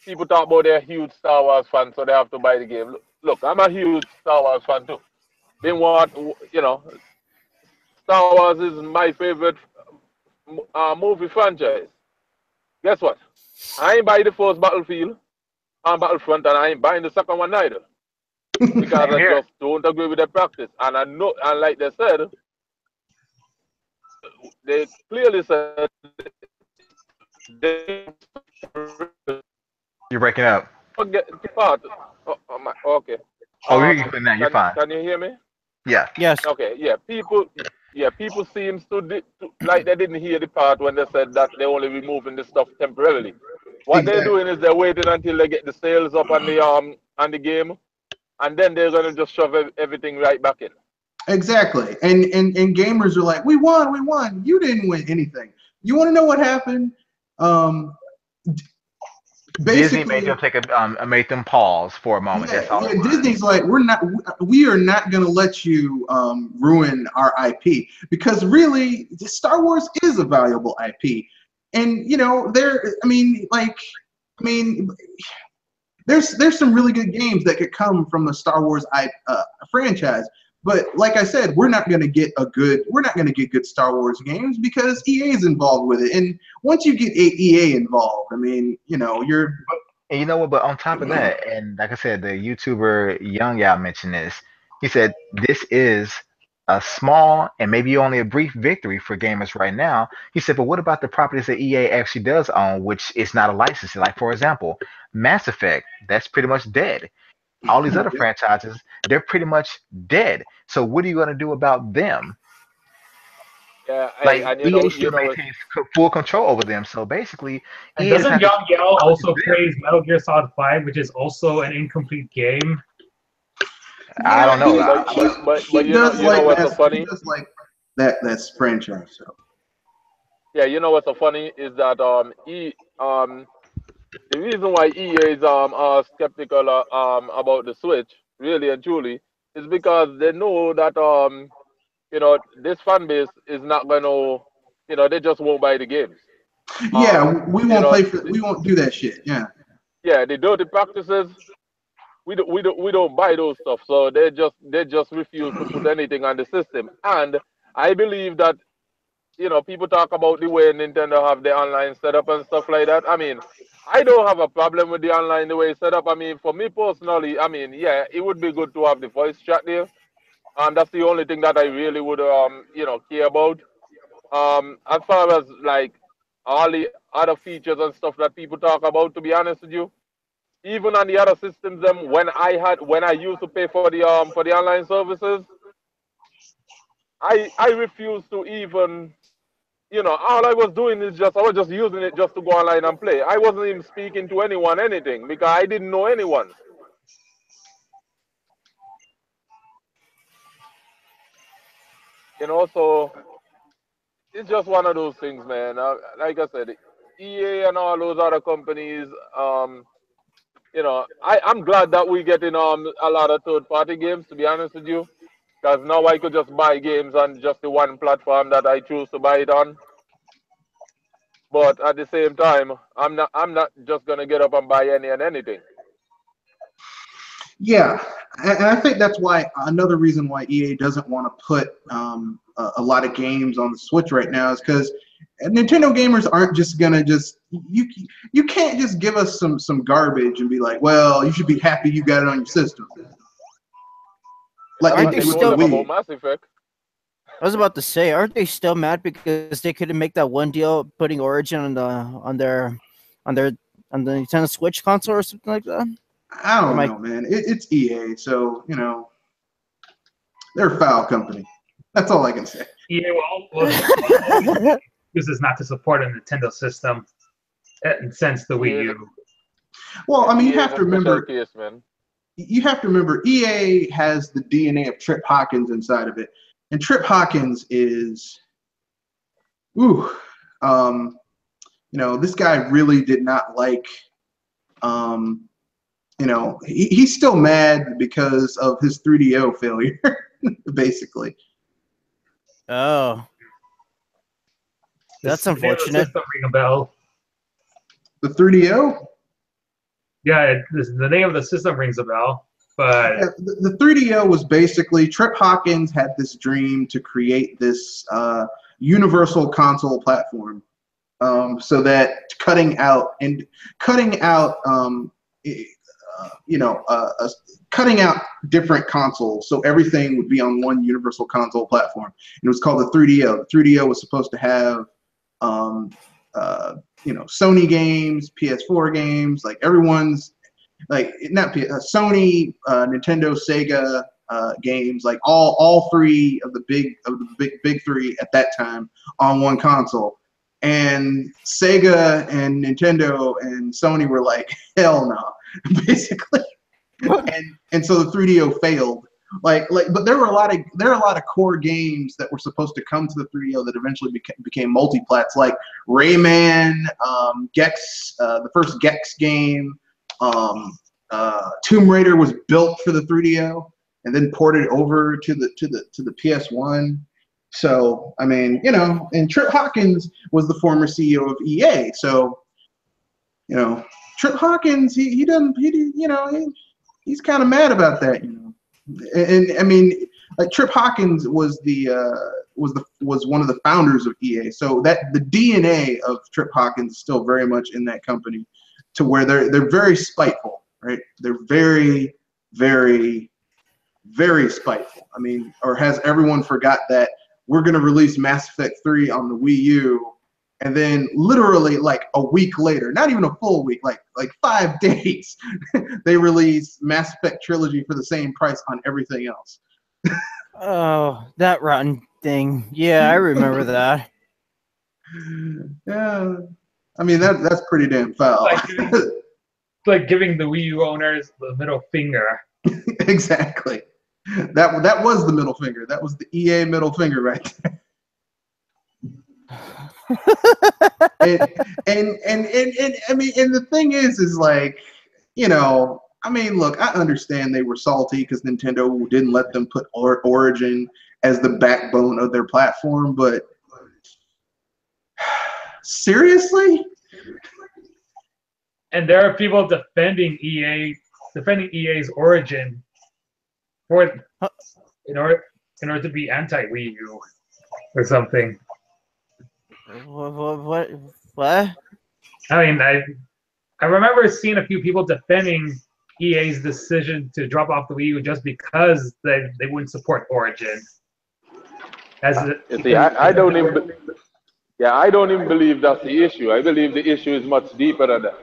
people talk about they're huge Star Wars fans, so they have to buy the game. Look, I'm a huge Star Wars fan too. Then what? Star Wars is my favorite movie franchise. guess what? I ain't buying the first Battlefield on Battlefront, and I ain't buying the second one neither. Because I here. just don't agree with their practice. And I know, and like they said, they clearly said they You're breaking up. forget the part. Okay. Oh, you're good now. You're fine. Can you hear me? Yeah. Yes. Okay. People seems like they didn't hear the part when they said that they're only removing the stuff temporarily. What they're doing is they're waiting until they get the sales up on the game, and then they're gonna just shove everything right back in. Exactly. And gamers are like, we won. You didn't win anything. You want to know what happened? Disney Basically, made them made them pause for a moment. That's all. yeah, Disney's like, we are not going to let you ruin our IP, because really, Star Wars is a valuable IP, and there's some really good games that could come from the Star Wars franchise. But like I said, we're not going to get good Star Wars games because EA is involved with it. And once you get EA involved, you're. And you know what? But on top of that, and like I said, the YouTuber Young Yao mentioned this. He said this is a small and maybe only a brief victory for gamers right now. He said, but what about the properties that EA actually does own, which is not a license? Like, for example, Mass Effect, that's pretty much dead. All these other franchises, they're pretty much dead. So what are you going to do about them? Yeah, Like, and EA still maintains full control over them. So basically, and EA doesn't Young Yao also praise Metal Gear Solid 5, which is also an incomplete game? I don't know. But you know what's so funny? He does like that's franchise. So. Yeah, you know what's so funny is that the reason why EA is skeptical about the Switch, really and truly, is because they know that this fan base is not gonna, they just won't buy the games. Yeah, we won't do that shit. Yeah. Yeah, the dirty practices, we don't buy those stuff. So they just refuse to put anything on the system. And I believe that people talk about the way Nintendo have the online setup and stuff like that. I mean, I don't have a problem with the online the way it's set up. I mean, for me personally, I mean, yeah, it would be good to have the voice chat there. And that's the only thing that I really would care about. As far as like all the other features and stuff that people talk about, to be honest with you, even on the other systems, when I used to pay for the online services, I refused to even. All I was doing is I was just using it just to go online and play. I wasn't even speaking to anyone, anything, because I didn't know anyone. So it's just one of those things, man. Like I said, EA and all those other companies, I'm glad that we getting a lot of third-party games, to be honest with you, because now I could just buy games on just the one platform that I choose to buy it on. But at the same time, I'm not just gonna get up and buy any and anything. Yeah, and I think that's why another reason why EA doesn't want to put a lot of games on the Switch right now is because Nintendo gamers aren't just gonna you can't just give us some garbage and be like, well, you should be happy you got it on your system. Aren't they still about Mass Effect? I was about to say, aren't they still mad because they couldn't make that one deal putting Origin on the Nintendo Switch console or something like that? I don't know, man. It's EA, so they're a foul company. That's all I can say. EA this is not to support a Nintendo system since the Wii U. Well, I mean, you have to remember. Case, man. You have to remember, EA has the DNA of Trip Hawkins inside of it. And Trip Hawkins is, this guy really did not like, he's still mad because of his 3DO failure, basically. Oh. That's unfortunate. Ring a bell. The 3DO? Yeah, the name of the system rings a bell. But yeah, the 3DO was basically Trip Hawkins had this dream to create this universal console platform, so that cutting out cutting out different consoles, so everything would be on one universal console platform. And it was called the 3DO. The 3DO was supposed to have Sony games, PS4 games, like everyone's, like not Sony, Nintendo, Sega games, like all three of the big three at that time on one console. And Sega and Nintendo and Sony were like, hell no, basically. and so the 3DO failed. But there are a lot of core games that were supposed to come to the 3DO that eventually became multiplats, like Rayman, Gex, the first Gex game. Tomb Raider was built for the 3DO and then ported over to the PS1. So I mean, and Trip Hawkins was the former CEO of EA. So Trip Hawkins, he's kind of mad about that, And I mean, like Trip Hawkins was one of the founders of EA. So that the DNA of Trip Hawkins is still very much in that company, to where they're very spiteful, right? They're very, very, very spiteful. I mean, or has everyone forgot that we're going to release Mass Effect 3 on the Wii U, and then literally like a week later, not even a full week, like 5 days, they release Mass Effect Trilogy for the same price on everything else. Oh, that rotten thing. Yeah, I remember that. Yeah, I mean that's pretty damn foul. Like giving the Wii U owners the middle finger. Exactly. That was the middle finger. That was the EA middle finger right there. and I mean, and the thing is like, I mean, look, I understand they were salty because Nintendo didn't let them put Origin as the backbone of their platform, but seriously? And there are people defending EA's Origin in order to be anti-Wii U or something. What? I mean, I remember seeing a few people defending EA's decision to drop off the Wii U just because they wouldn't support Origin. I don't even believe that's the issue. I believe the issue is much deeper than that.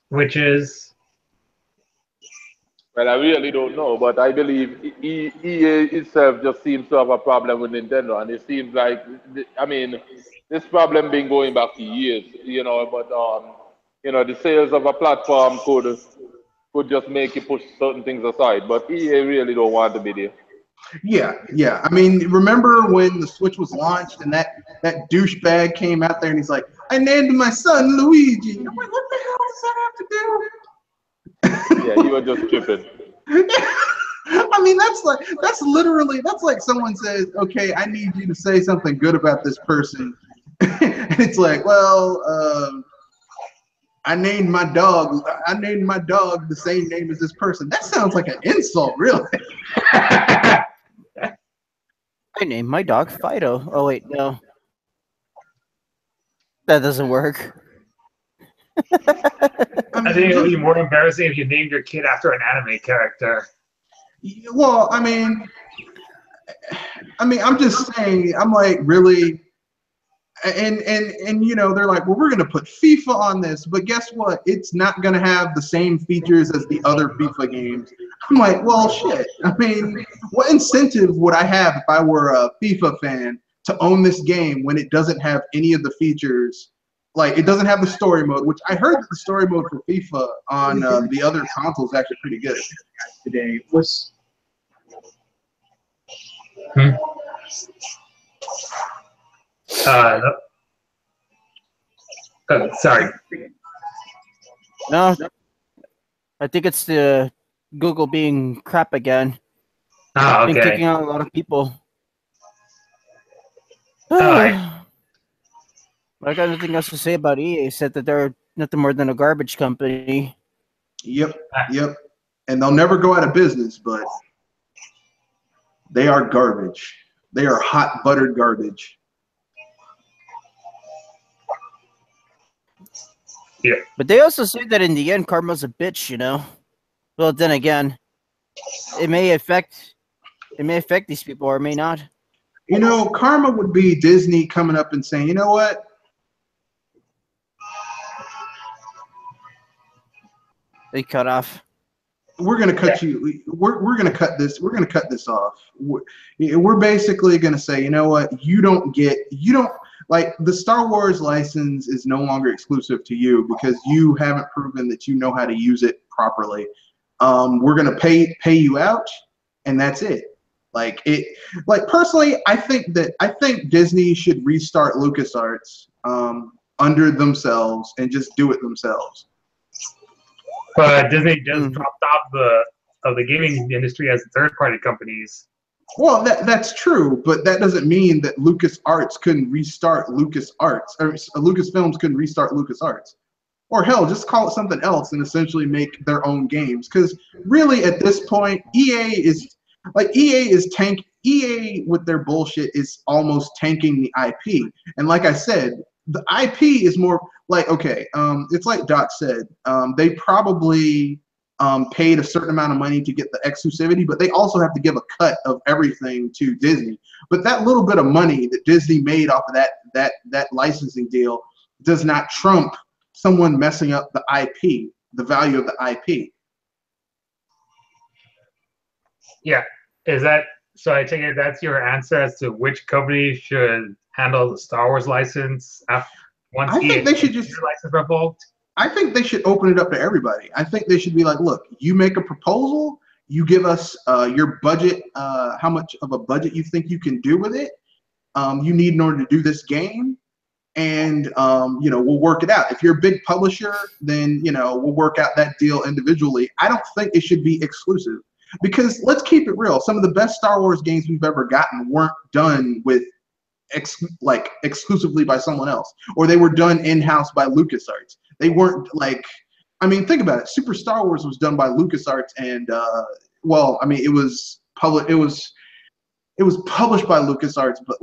Which is? Well, I really don't know, but I believe EA itself just seems to have a problem with Nintendo, and it seems like, I mean, this problem been going back for years, but the sales of a platform could just make you push certain things aside, but EA really don't want to be there. Yeah. I mean, remember when the Switch was launched and that douchebag came out there and he's like, I named my son Luigi. I'm like, what the hell does that have to do? Yeah, you were just tripping. I mean, that's like someone says, okay, I need you to say something good about this person. And it's like, well, I named my dog the same name as this person. That sounds like an insult, really. I named my dog Fido. Oh wait, no. That doesn't work. I think it would be more embarrassing if you named your kid after an anime character. Well, I mean, I'm just saying, I'm like, really? And they're like, well, we're going to put FIFA on this, but guess what? It's not going to have the same features as the other FIFA games. I'm like, well, shit. I mean, what incentive would I have if I were a FIFA fan to own this game when it doesn't have any of the features? Like, it doesn't have the story mode, which I heard that the story mode for FIFA on the other consoles is actually pretty good today. Sorry. No, I think it's the Google being crap again. Oh, Been okay. kicking out a lot of people. Alright. I got nothing else to say about EA. Said that they're nothing more than a garbage company. Yep. And they'll never go out of business, but they are garbage. They are hot buttered garbage. Yeah. But they also say that in the end, karma's a bitch. You know. Well, then again, it may affect these people or it may not. You know, karma would be Disney coming up and saying, you know what? They cut off. We're gonna cut you. We're gonna cut this. We're gonna cut this off. We're basically gonna say, you know what? You don't like the Star Wars license is no longer exclusive to you because you haven't proven that you know how to use it properly. We're gonna pay you out, and that's it. Like personally, I think Disney should restart LucasArts under themselves and just do it themselves. But Disney just dropped off the gaming industry as third-party companies. Well, that's true, but that doesn't mean that LucasArts couldn't restart LucasArts, or Lucasfilms couldn't restart LucasArts. Or hell, just call it something else and essentially make their own games. Because really, at this point, EA with their bullshit is almost tanking the IP. And like I said, the IP is more like, okay, it's like Doc said, they probably paid a certain amount of money to get the exclusivity, but they also have to give a cut of everything to Disney. But that little bit of money that Disney made off of that licensing deal does not trump someone messing up the IP, the value of the IP. Yeah, is that so? I take it that's your answer as to which company should handle the Star Wars license once I think they should just license revoked. I think they should open it up to everybody. I think they should be like, look, you make a proposal, you give us your budget, how much of a budget you think you can do with it, you need in order to do this game, and we'll work it out. If you're a big publisher, then we'll work out that deal individually. I don't think it should be exclusive because let's keep it real. Some of the best Star Wars games we've ever gotten weren't done with exclusively by someone else, or they were done in-house by LucasArts. They weren't think about it. Super Star Wars was done by LucasArts, and it was published by LucasArts, but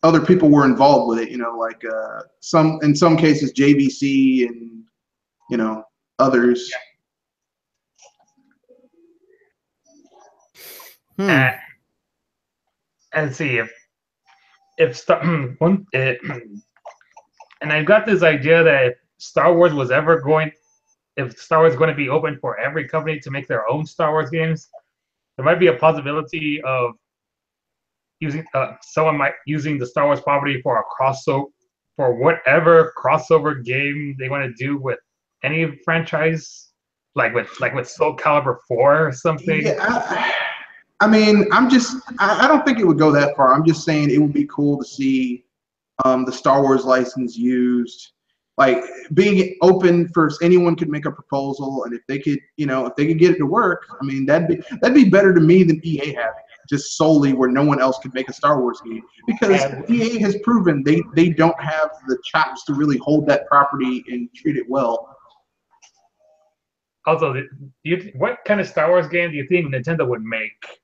other people were involved with it. In some cases JVC and others. And see and I've got this idea that if Star Wars was going to be open for every company to make their own Star Wars games, there might be a possibility of using using the Star Wars property for whatever crossover game they want to do with any franchise, like with Soul Calibur 4 or something. Yeah, I don't think it would go that far. I'm just saying it would be cool to see the Star Wars license used, like being open for anyone could make a proposal, and if they could get it to work, that'd be better to me than EA having it just solely where no one else could make a Star Wars game, because EA has proven they don't have the chops to really hold that property and treat it well. Also, what kind of Star Wars game do you think Nintendo would make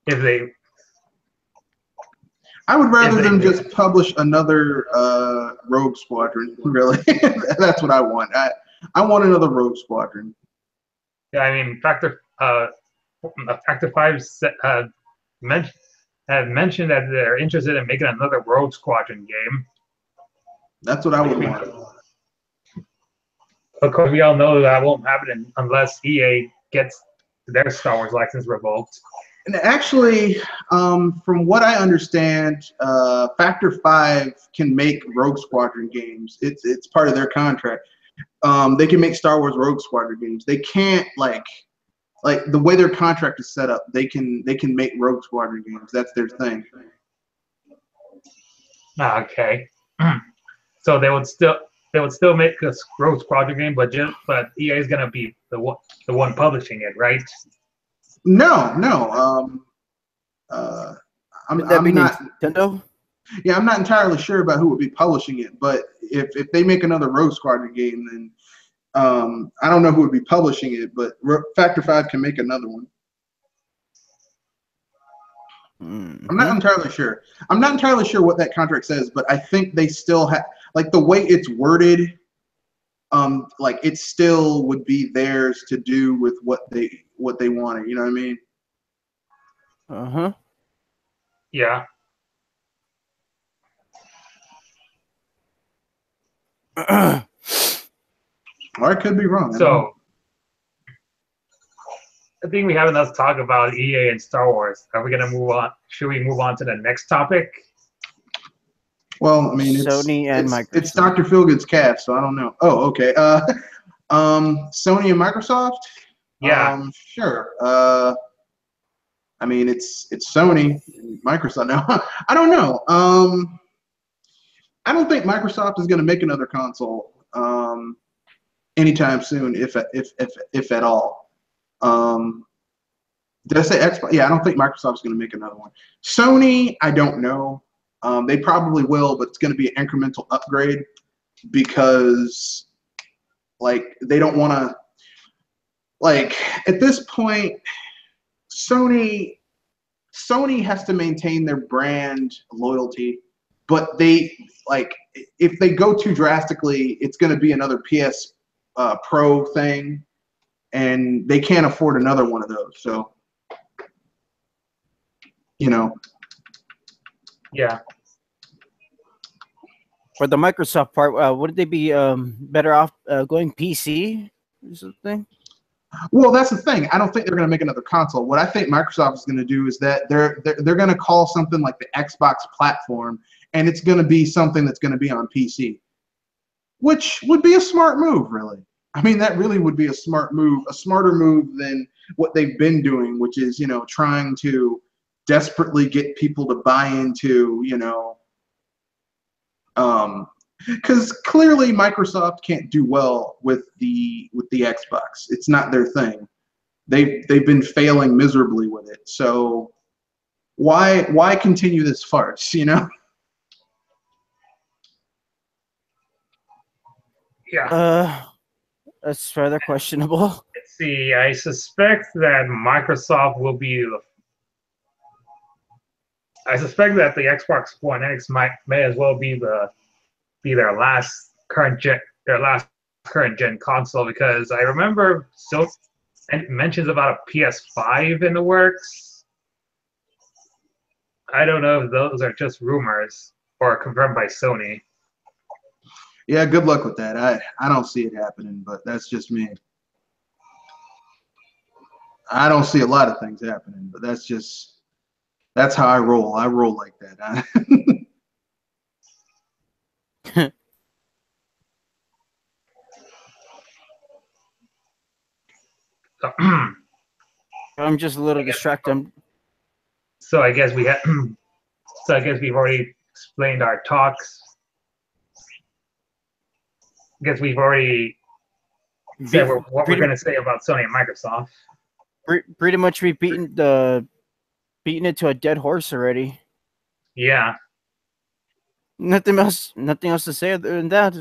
if they? I would rather them just publish another Rogue Squadron. Really, that's what I want. I want another Rogue Squadron. Yeah, Factor 5 have mentioned that they're interested in making another Rogue Squadron game. That's what I would want. Of course, we all know that won't happen unless EA gets their Star Wars license revoked. And actually, from what I understand, Factor 5 can make Rogue Squadron games. It's part of their contract. They can make Star Wars Rogue Squadron games. They can't like the way their contract is set up. They can make Rogue Squadron games. That's their thing. Okay, so they would still make a Rogue Squadron game, but EA is gonna be the one publishing it, right? No. I'm not Nintendo. Yeah, I'm not entirely sure about who would be publishing it, but if they make another Rogue Squadron game, then I don't know who would be publishing it, but Factor 5 can make another one. Mhm. I'm not entirely sure. I'm not entirely sure what that contract says, but I think they still have, like, the way it's worded, like, it still would be theirs to do with what they wanted. You know what I mean? Uh-huh. Yeah. Or I could be wrong. I don't know. So I think we have enough to talk about EA and Star Wars. Are we gonna move on? Should we move on to the next topic? Well, I mean, Sony and it's Microsoft. Dr. Feelgood's cast, so I don't know. Oh, okay. Sony and Microsoft. Yeah. Sure. I mean, it's Sony, and Microsoft. No, I don't know. I don't think Microsoft is going to make another console anytime soon, if at all. Did I say Xbox? Yeah, I don't think Microsoft's going to make another one. Sony, I don't know. They probably will, but it's going to be an incremental upgrade because, like, they don't want to. Like, at this point, Sony has to maintain their brand loyalty, but they, like, if they go too drastically, it's going to be another PS Pro thing, and they can't afford another one of those. So, you know. Yeah. For the Microsoft part, wouldn't they be better off going PC or something? Well, that's the thing. I don't think they're going to make another console. What I think Microsoft is going to do is that they're going to call something like the Xbox platform, and it's going to be something that's going to be on PC, which would be a smart move, really. I mean, that really would be a smart move, a smarter move than what they've been doing, which is, you know, trying to desperately get people to buy into, you know, because clearly Microsoft can't do well with the Xbox. It's not their thing. They've been failing miserably with it. So why continue this farce, you know? Yeah. That's rather questionable. Let's see. I suspect that Microsoft will be the. I suspect that the Xbox One X may as well be their last current gen console, because I remember mentions about a PS5 in the works. I don't know if those are just rumors or confirmed by Sony. Yeah, good luck with that. I don't see it happening, but that's just me. I don't see a lot of things happening, but that's how I roll. I roll like that. I'm just a little distracted. So I guess we've already explained our talks. I guess we've already said what we're going to say about Sony and Microsoft. Pretty much we've beaten it to a dead horse already. Yeah. Nothing else to say other than that.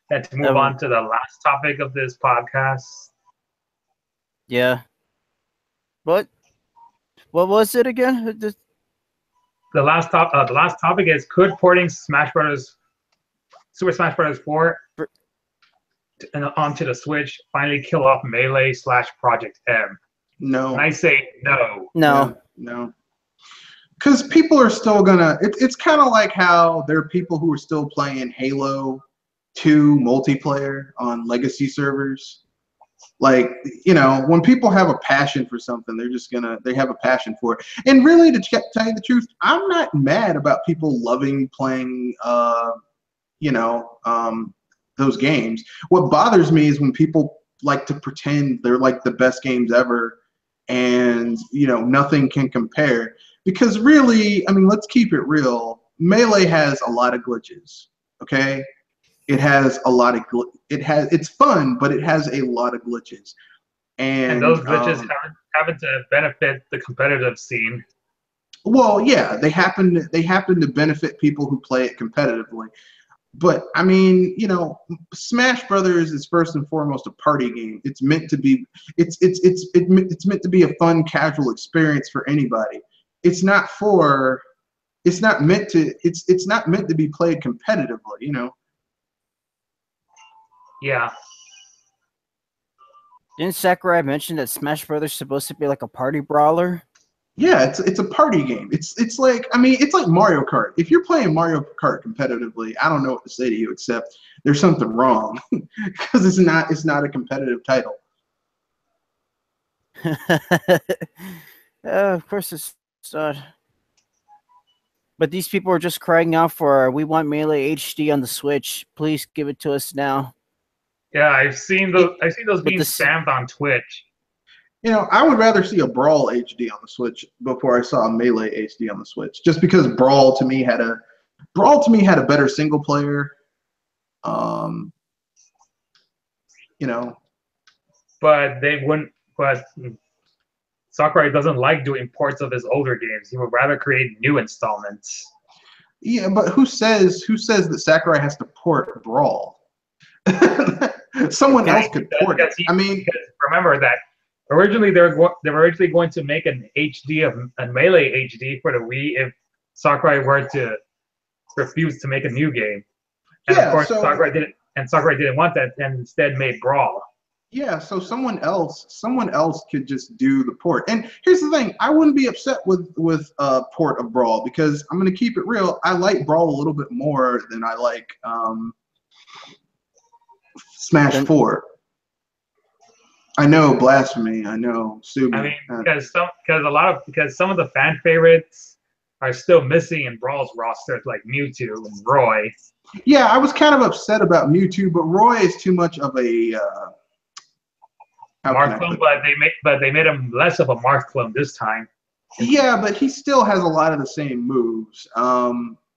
And to move on to the last topic of this podcast. Yeah. What was it again? The last topic is, could porting Super Smash Bros. 4 onto the Switch finally kill off Melee / Project M? No. And I say no. No. Because people are still gonna. It's kind of like how there are people who are still playing Halo 2 multiplayer on legacy servers. Like, you know, when people have a passion for something, they have a passion for it. And really, to tell you the truth, I'm not mad about people loving playing, those games. What bothers me is when people like to pretend they're like the best games ever, and, you know, nothing can compare. Because really, I mean, let's keep it real. Melee has a lot of glitches. Okay. It has a lot of it's fun, but it has a lot of glitches, and those glitches happen to benefit the competitive scene. Well, yeah, they happen to benefit people who play it competitively, But I mean, Smash Brothers is first and foremost a party game. It's meant to be. It's meant to be a fun, casual experience for anybody. It's not for. It's not meant to. It's not meant to be played competitively. Yeah. Didn't Sakurai mention that Smash Brothers is supposed to be like a party brawler? Yeah, it's a party game. It's like Mario Kart. If you're playing Mario Kart competitively, I don't know what to say to you except there's something wrong because it's not a competitive title. Of course it's not. But these people are just crying out for, we want Melee HD on the Switch. Please give it to us now. Yeah, I've seen those being spammed on Twitch. I would rather see a Brawl HD on the Switch before I saw a Melee HD on the Switch. Just because Brawl to me had a better single player. But they wouldn't. But Sakurai doesn't like doing ports of his older games. He would rather create new installments. Yeah, but who says that Sakurai has to port Brawl? Someone else could port it. Remember that originally they were originally going to make an HD of a Melee HD for the Wii if Sakurai were to refuse to make a new game. And of course Sakurai didn't want that and instead made Brawl. Yeah, so someone else could just do the port. And here's the thing, I wouldn't be upset with a port of Brawl because I'm going to keep it real. I like Brawl a little bit more than I like Smash 4. I know, blasphemy. I know, sue me. I mean, because some of the fan favorites are still missing in Brawl's rosters, like Mewtwo and Roy. Yeah, I was kind of upset about Mewtwo, but Roy is too much of a Marth clone, but they made him less of a Marth clone this time. Yeah, but he still has a lot of the same moves.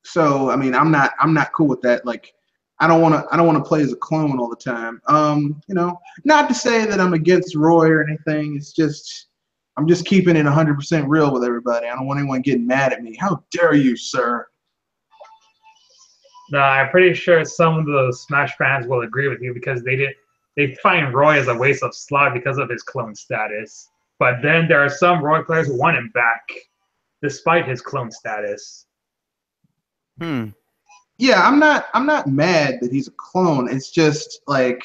So I mean, I'm not cool with that. Like, I don't want to play as a clone all the time. Not to say that I'm against Roy or anything. It's just I'm just keeping it 100% real with everybody. I don't want anyone getting mad at me. How dare you, sir? No, I'm pretty sure some of the Smash fans will agree with you because they find Roy as a waste of slot because of his clone status. But then there are some Roy players who want him back despite his clone status. Yeah, I'm not mad that he's a clone. It's just like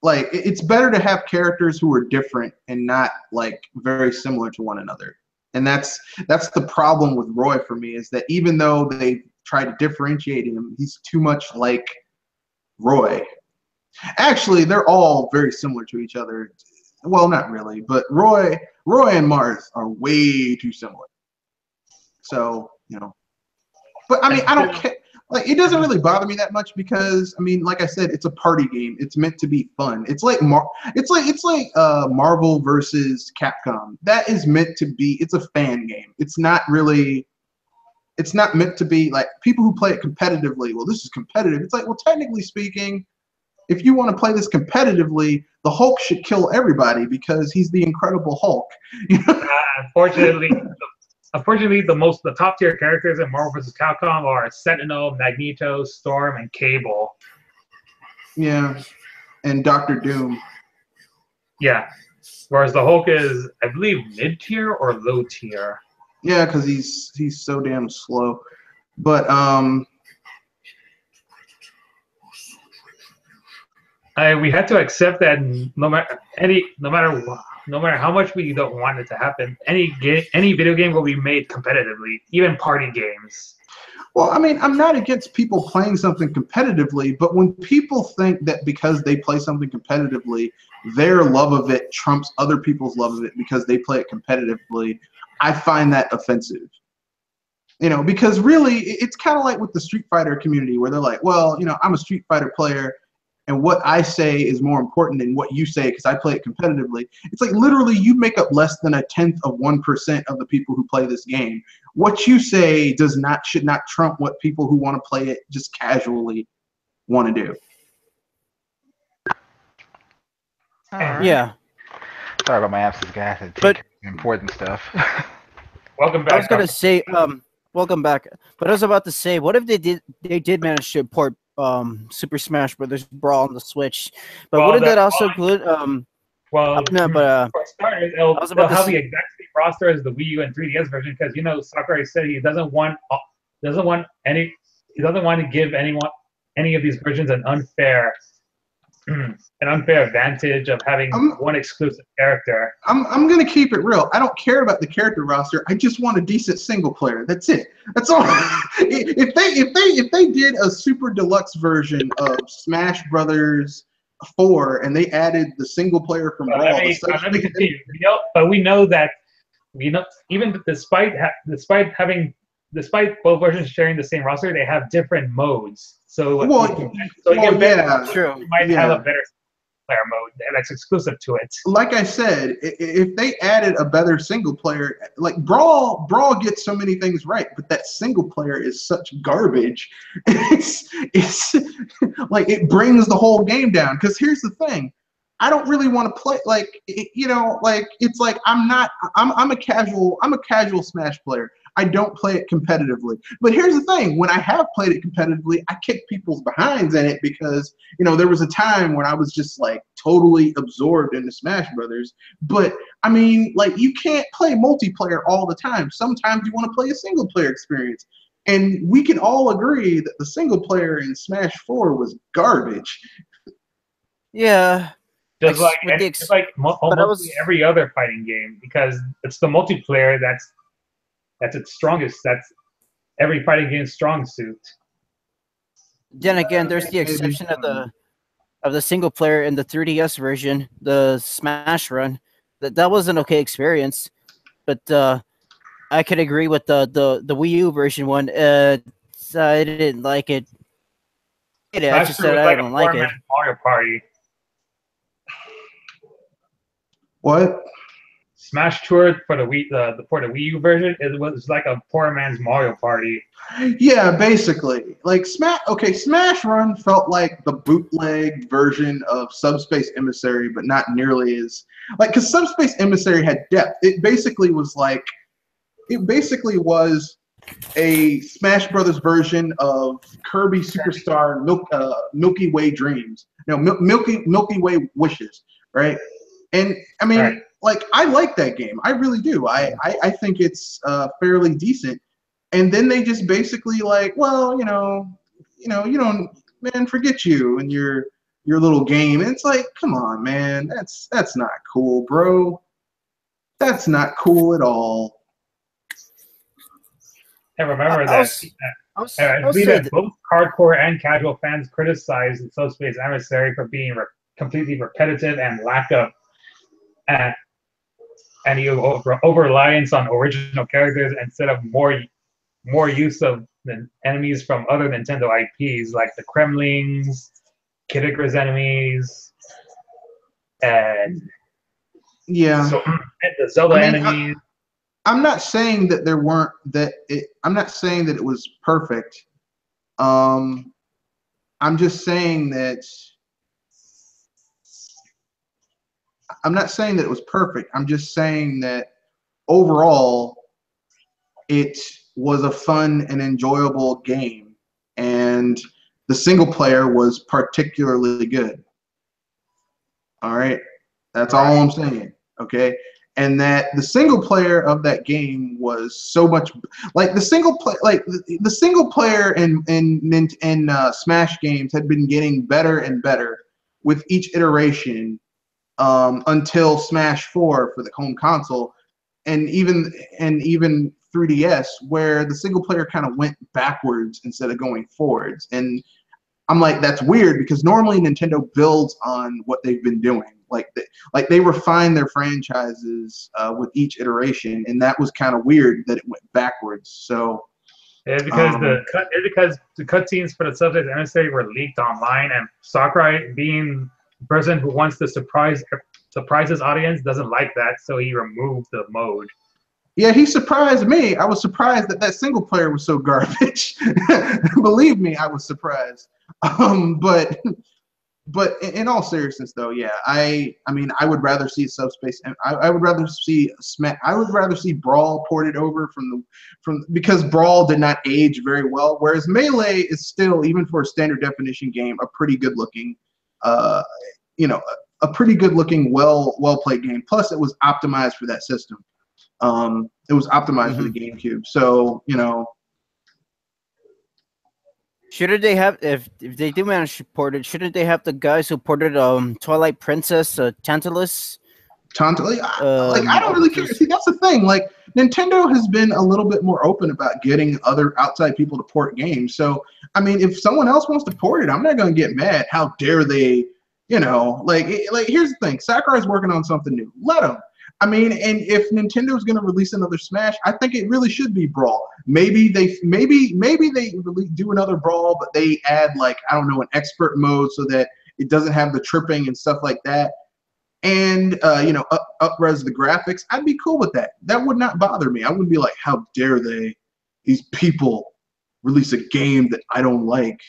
it's better to have characters who are different and not like very similar to one another. And that's the problem with Roy for me, is that even though they try to differentiate him, he's too much like Roy. Actually, they're all very similar to each other. Well, not really, but Roy and Marth are way too similar. So, but I mean, I don't care. Like, it doesn't really bother me that much because, I mean, like I said, it's a party game. It's meant to be fun. It's like Marvel versus Capcom. That is meant to be. It's a fan game. It's not meant to be like people who play it competitively. Well, this is competitive. It's like, well, technically speaking, if you want to play this competitively, the Hulk should kill everybody because he's the Incredible Hulk. Unfortunately, the top tier characters in Marvel vs. Capcom are Sentinel, Magneto, Storm, and Cable. Yeah, and Doctor Doom. Yeah, whereas the Hulk is, I believe, mid tier or low tier. Yeah, because he's so damn slow. But we had to accept that no matter how much we don't want it to happen, any video game will be made competitively, even party games. Well, I mean, I'm not against people playing something competitively, but when people think that because they play something competitively, their love of it trumps other people's love of it because they play it competitively, I find that offensive. Because really, it's kind of like with the Street Fighter community where they're like, well, I'm a Street Fighter player, and what I say is more important than what you say because I play it competitively. It's like literally you make up less than 0.1% of the people who play this game. What you say should not trump what people who want to play it just casually want to do. Yeah. Sorry about my absence, guys. I take important stuff. Welcome back. I was gonna say, welcome back. But I was about to say, what if they did manage to port Super Smash Brothers Brawl on the Switch. But Well, wouldn't that the- also include Well, no, but for starters, I was they'll about to have s- the exact same roster as the Wii U and 3DS version because Sakurai said he doesn't want to give any of these versions an unfair advantage of having one exclusive character. I'm gonna keep it real. I don't care about the character roster. I just want a decent single player. That's it. That's all. If they did a super deluxe version of Smash Brothers 4 and they added the single player from But Brawl, let me continue. We know even despite both versions sharing the same roster, they have different modes. So you might have a better player mode that's exclusive to it. Like I said, if they added a better single player, like Brawl gets so many things right, but that single player is such garbage. It's like it brings the whole game down. Because here's the thing, I don't really want to play it's like I'm a casual Smash player. I don't play it competitively. But here's the thing, when I have played it competitively, I kick people's behinds in it because, there was a time when I was just like totally absorbed into Smash Brothers. But I mean, like, you can't play multiplayer all the time. Sometimes you want to play a single player experience. And we can all agree that the single player in Smash 4 was garbage. yeah. Just almost every other fighting game, because it's the multiplayer that's its strongest. That's every fighting game's strong suit. Then again, there's the exception of the single player in the 3DS version, the Smash Run. That was an okay experience, but I could agree with the Wii U version one. I didn't like it. I just said I don't like it. Mario Party. What? Smash Tour for the Wii U version, it was like a poor man's Mario Party. Yeah, basically. Like Smash Run felt like the bootleg version of Subspace Emissary, but not nearly as because Subspace Emissary had depth. It basically was a Smash Brothers version of Kirby Superstar Milky Way Dreams. Milky Way Wishes, right? And I mean, right. Like, I like that game. I really do. I think it's fairly decent. And then they just basically you don't, man, forget you and your little game. And it's like, come on, man, that's not cool, bro. That's not cool at all. And remember I believe that both hardcore and casual fans criticized the Subspace Emissary for being completely repetitive and lack of any over-reliance on original characters instead of more use of the enemies from other Nintendo IPs like the Kremlings, Kid Icarus enemies, and and the Zelda enemies. I'm not saying that I'm not saying that it was perfect. I'm just saying that I'm not saying that it was perfect. I'm just saying that overall it was a fun and enjoyable game, and the single player was particularly good. All right, that's all I'm saying. Okay. And that the single player of that game was so much the single player in Smash games had been getting better and better with each iteration until Smash 4 for the home console, and even 3DS, where the single player kind of went backwards instead of going forwards. And I'm like, that's weird, because normally Nintendo builds on what they've been doing. Like they refine their franchises with each iteration, and that was kind of weird that it went backwards. So it's because the cutscenes for the Subspace Emissary were leaked online, and Sakurai, being the person who wants to surprise his audience, doesn't like that, so he removed the mode. Yeah, he surprised me. I was surprised that single player was so garbage. Believe me, I was surprised. But but in all seriousness, though, yeah, I mean, I would rather see Subspace, and I would rather see I would rather see Brawl ported over because Brawl did not age very well, whereas Melee is still, even for a standard definition game, a pretty good looking, you know, a pretty good looking, well played game. Plus, it was optimized for that system. It was optimized for the GameCube, so you know. Shouldn't they have, if they do manage to port it, shouldn't they have the guys who ported Twilight Princess, Tantalus? Like I don't really care. See, that's the thing. Like Nintendo has been a little bit more open about getting other outside people to port games. So I mean, if someone else wants to port it, I'm not going to get mad. How dare they? You know, like here's the thing. Sakurai's working on something new. Let them. I mean, and if Nintendo's going to release another Smash, I think it really should be Brawl. Maybe they really do another Brawl, but they add, like, I don't know, an expert mode so that it doesn't have the tripping and stuff like that. And you know, up-res the graphics. I'd be cool with that. That would not bother me. I wouldn't be like, how dare these people release a game that I don't like.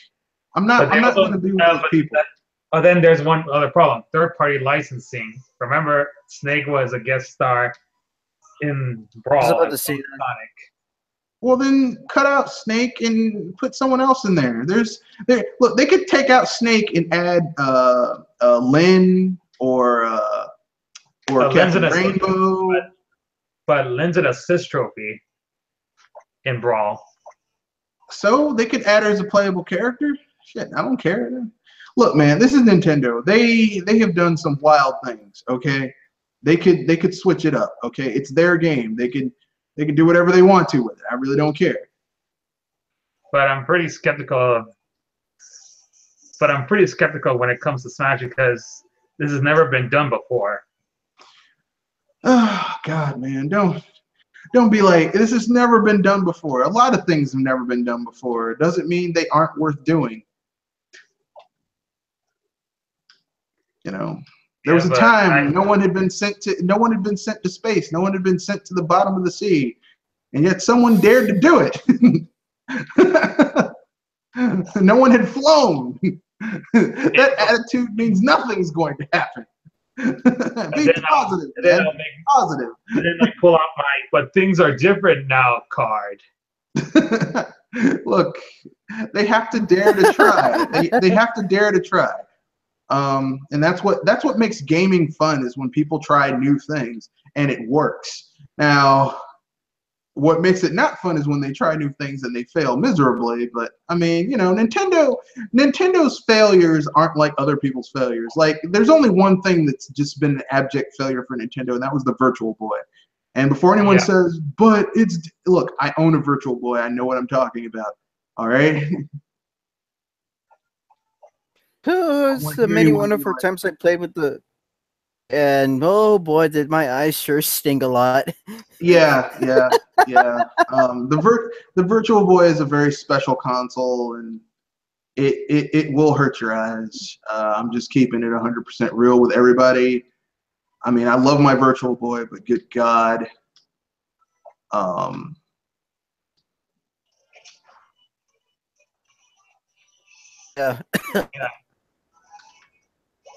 I'm not going to be one of those people. Oh, then there's one other problem: third-party licensing. Remember, Snake was a guest star in Brawl. I was about to say that. Sonic. Well, then cut out Snake and put someone else in there. Look, they could take out Snake and add Lynn or Captain Rainbow. But Lynn's an assist trophy in Brawl. So they could add her as a playable character. Shit, I don't care. Look, man, this is Nintendo. They have done some wild things. Okay, they could switch it up. Okay, it's their game. They can do whatever they want to with it. I really don't care. But I'm pretty skeptical when it comes to Smash because this has never been done before. Oh God, man, don't be like, this has never been done before. A lot of things have never been done before. It doesn't mean they aren't worth doing. You know, there was a time no one had been sent to space. No one had been sent to the bottom of the sea, and yet someone dared to do it. No one had flown. That attitude means nothing's going to happen. Be positive, man. Positive. And then I pull out my "but things are different now" card. Look, they have to dare to try. They have to dare to try. And that's what makes gaming fun, is when people try new things and it works. Now, what makes it not fun is when they try new things and they fail miserably. But I mean, you know, Nintendo's failures aren't like other people's failures. Like, there's only one thing that's just been an abject failure for Nintendo, and that was the Virtual Boy. And before anyone says, but look, I own a Virtual Boy. I know what I'm talking about. All right. It's the many wonderful times I played with and oh boy, did my eyes sure sting a lot. Yeah. The Virtual Boy is a very special console, and it will hurt your eyes. I'm just keeping it 100% real with everybody. I mean, I love my Virtual Boy, but good God. Yeah.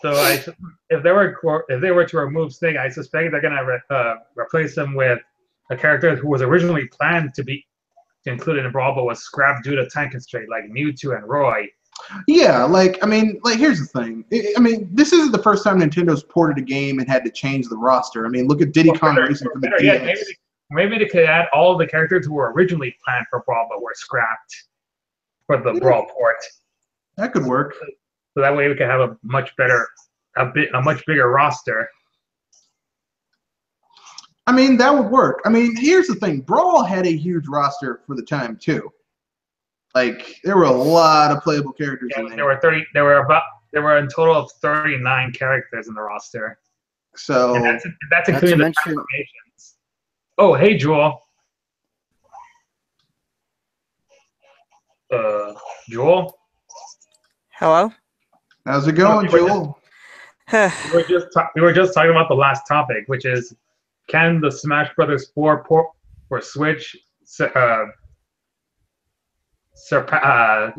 So if they were to remove Snake, I suspect they're gonna replace him with a character who was originally planned to be included in Brawl, but was scrapped due to time constraint, like Mewtwo and Roy. Yeah, I mean, here's the thing. I mean, this isn't the first time Nintendo's ported a game and had to change the roster. I mean, look at Diddy Kong Racing for the DS. Maybe they could add all the characters who were originally planned for Brawl but were scrapped for the Brawl port. That could work. So that way we can have a much bigger roster. I mean, that would work. I mean, here's the thing. Brawl had a huge roster for the time too. Like, there were a lot of playable characters in there. There were a total of 39 characters in the roster. So and that's including the transformations. Oh, hey, Joel. Joel? Hello? How's it going, Joel? We were just talking about the last topic, which is, can the Smash Brothers 4 port for Switch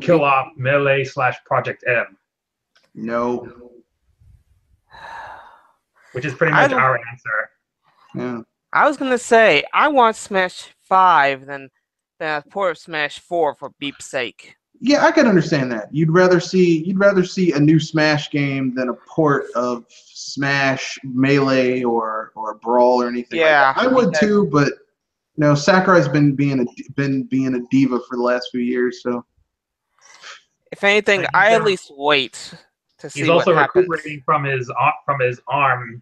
kill off Melee / Project M? No. Which is pretty I much don't- our answer. Yeah. I was gonna say I want Smash 5 than a port of Smash 4 for beep's sake. Yeah, I can understand that. You'd rather see a new Smash game than a port of Smash Melee or Brawl or anything like Yeah, that. I would because- too, but Sakurai's been being a diva for the last few years, so If anything, Like, I at least wait to see He's what also happens. recuperating from his arm.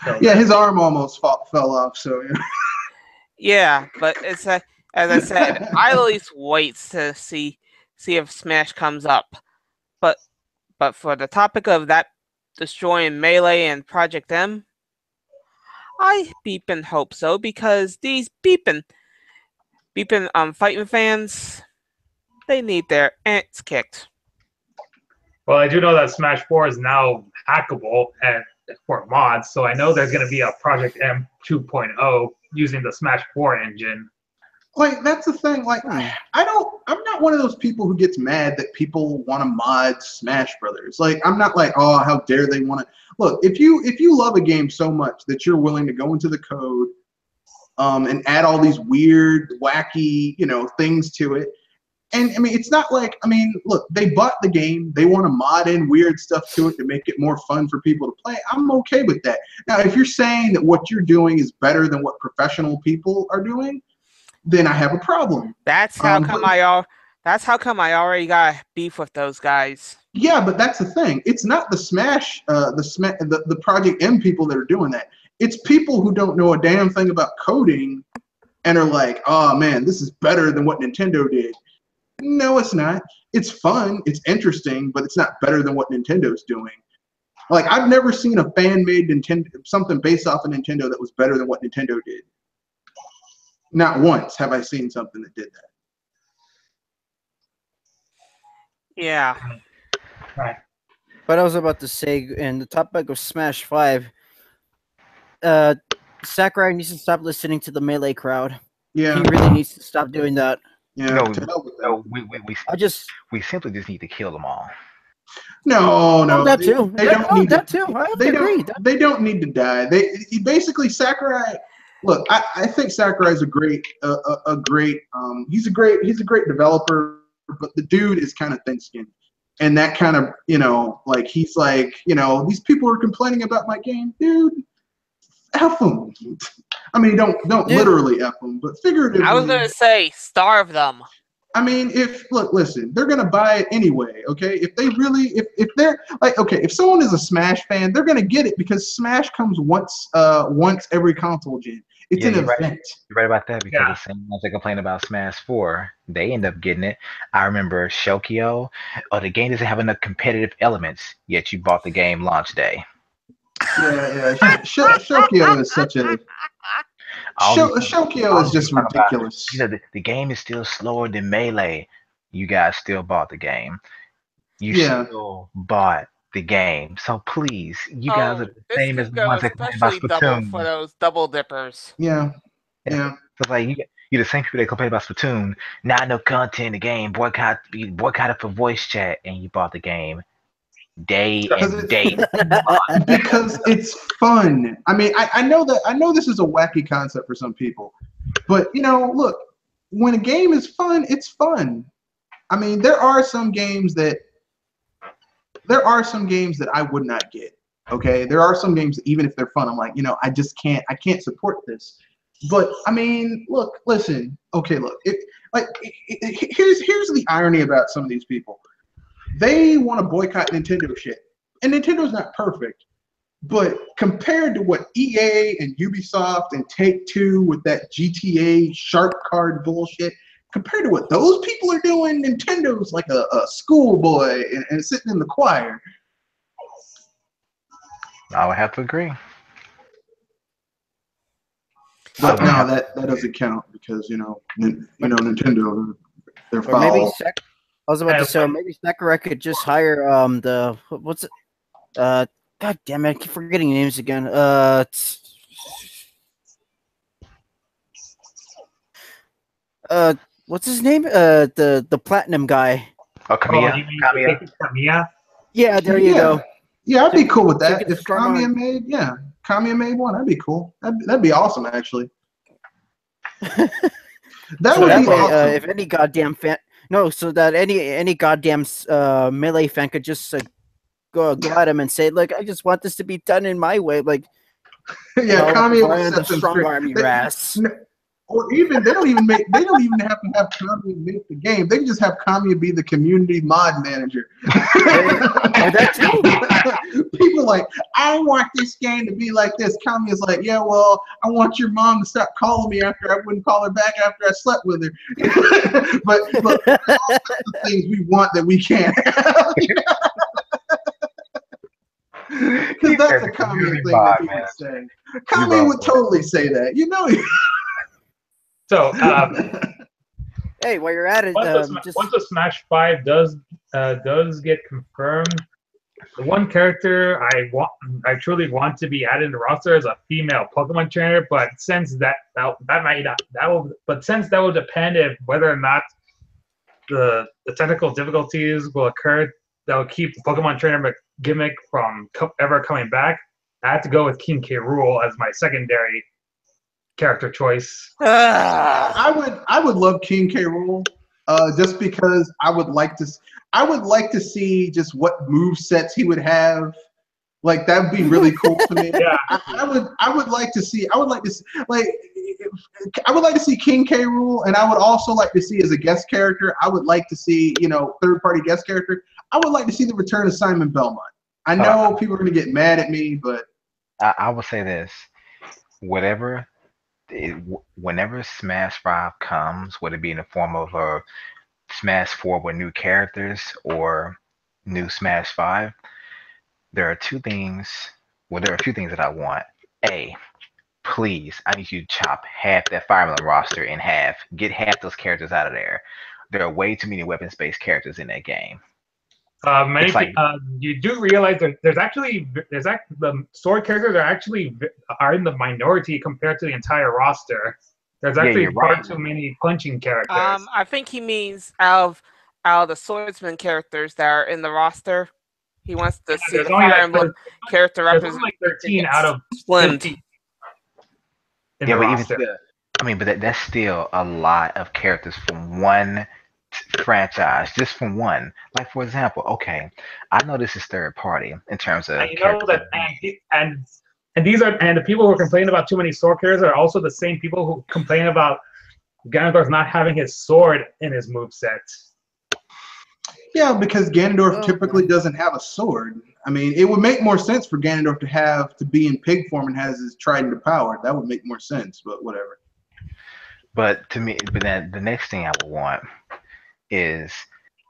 So yeah, his arm almost fell off. So yeah. Yeah, but it's as I said, I at least wait to see if Smash comes up. But for the topic of that destroying Melee and Project M, I beepin' hope so because these beepin' fighting fans, they need their ants kicked. Well, I do know that Smash 4 is now hackable and for mods, so I know there's going to be a Project M 2.0 using the Smash 4 engine. Like that's the thing. Like I'm not one of those people who gets mad that people want to mod Smash Brothers. Like I'm not like, oh, how dare they want to. Look, if you love a game so much that you're willing to go into the code, and add all these weird, wacky, things to it. And I mean, it's not like, I mean, look, they bought the game. They want to mod in weird stuff to it to make it more fun for people to play. I'm okay with that. Now, if you're saying that what you're doing is better than what professional people are doing, then I have a problem. That's how come I already got beef with those guys. Yeah, but that's the thing. It's not the Smash, the Project M people that are doing that. It's people who don't know a damn thing about coding and are like, oh man, this is better than what Nintendo did. No, it's not. It's fun. It's interesting, but it's not better than what Nintendo's doing. Like, I've never seen a fan-made Nintendo something based off of Nintendo that was better than what Nintendo did. Not once have I seen something that did that. Yeah. Right. But I was about to say, in the topic of Smash 5, Sakurai needs to stop listening to the Melee crowd. Yeah. He really needs to stop doing that. Yeah. No, to hell with that. no, We simply just need to kill them all. No, that they- too. They don't need that to, too. I have they to agree. don't. They don't need to die. He basically Sakurai. Look, I think Sakurai's a great. He's a great developer, but the dude is kind of thin-skinned, and that kind of like he's like these people are complaining about my game, dude. F them. I mean, don't Dude. literally F them, but figuratively. I was gonna say starve them. I mean, listen, they're gonna buy it anyway, okay? If they really, if they're like, okay, if someone is a Smash fan, they're gonna get it because Smash comes once every console gen. It's an you're event. right. You're right about that because Yeah. the same ones that complain about Smash 4, they end up getting it. I remember Shokyo, the game doesn't have enough competitive elements, yet you bought the game launch day. Yeah. Shokyo is such a Shokyo is just ridiculous. The game is still slower than Melee. You guys still bought the game. You Yeah. still bought the game. So please, you guys are the this same could as the go ones that complain about especially double Splatoon. for those double dippers. Yeah. So like you're the same people that complain about Splatoon. Not enough content in the game. Boycotted for voice chat, and you bought the game day and day. Because it's fun. I mean, I know this is a wacky concept for some people, but look, when a game is fun, it's fun. I mean, there are some games that I would not get. Okay, there are some games that even if they're fun, I'm like, I just can't support this. But I mean, listen. Okay, look. Here's the irony about some of these people. They want to boycott Nintendo shit, and Nintendo's not perfect. But compared to what EA and Ubisoft and Take-Two with that GTA sharp card bullshit, compared to what those people are doing, Nintendo's like a schoolboy and sitting in the choir. I would have to agree. But no, that doesn't count because Nintendo, they're Or maybe foul. I was about to say, maybe Sakurai could just hire what's it? God damn it, I keep forgetting names again. What's his name? The platinum guy. Oh, Kamiya. you mean Kamiya. Kamiya? Yeah, there you go. Yeah, I'd be cool with that. Take it If strong Kamiya arm. made, Kamiya made one, that'd be cool. That'd be awesome, actually. That So would that be way, awesome. if any goddamn fan, no, so that any goddamn melee fan could just go at him and say, "Look, I just want this to be done in my way." Like, Yeah, no, Kamiya before would I end set up them strong straight. arm your ass. Or even they don't even have to have Kamiya make the game. They can just have Kamiya be the community mod manager. Or that too. People like, I want this game to be like this. Kamiya's like, yeah, well, I want your mom to stop calling me after I wouldn't call her back after I slept with her. But look, all sorts of things we want that we can't have. Because that's a Kamiya thing that he would say. Kamiya would totally say that. You know. So, Hey, while you're at it, once the Smash 5 does get confirmed, the one character I truly want to be added to the roster is a female Pokemon trainer. But since that will depend if whether or not the technical difficulties will occur that will keep the Pokemon trainer gimmick from ever coming back. I have to go with King K. Rool as my secondary character choice. I would love King K. Rool, just because I would like to see just what move sets he would have. Like that would be really cool to me. Yeah. I would like to see King K. Rool, and I would also like to see as a guest character. I would like to see third party guest character. I would like to see the return of Simon Belmont. I know people are gonna get mad at me, but I will say this: whenever Smash 5 comes, whether it be in the form of a Smash 4 with new characters or new Smash 5, there are two things. Well, there are a few things that I want. A, please, I need you to chop half that Fire Emblem roster in half. Get half those characters out of there. There are way too many weapons-based characters in that game. You do realize there's actually the sword characters are in the minority compared to the entire roster. There's actually far too many punching characters. I think he means out of the swordsman characters that are in the roster. He wants to see the Fire Emblem character represented. There's only 13 out of slimmed. 50 But even still, but that's still a lot of characters from one franchise, just from one. Like for example, okay, I know this is third party in terms of. And you know that, and the people who are complaining about too many sword characters are also the same people who complain about Ganondorf not having his sword in his moveset. Yeah, because Ganondorf typically doesn't have a sword. I mean, it would make more sense for Ganondorf to be in pig form and has his trident of power. That would make more sense, but whatever. But to me, then the next thing I would want is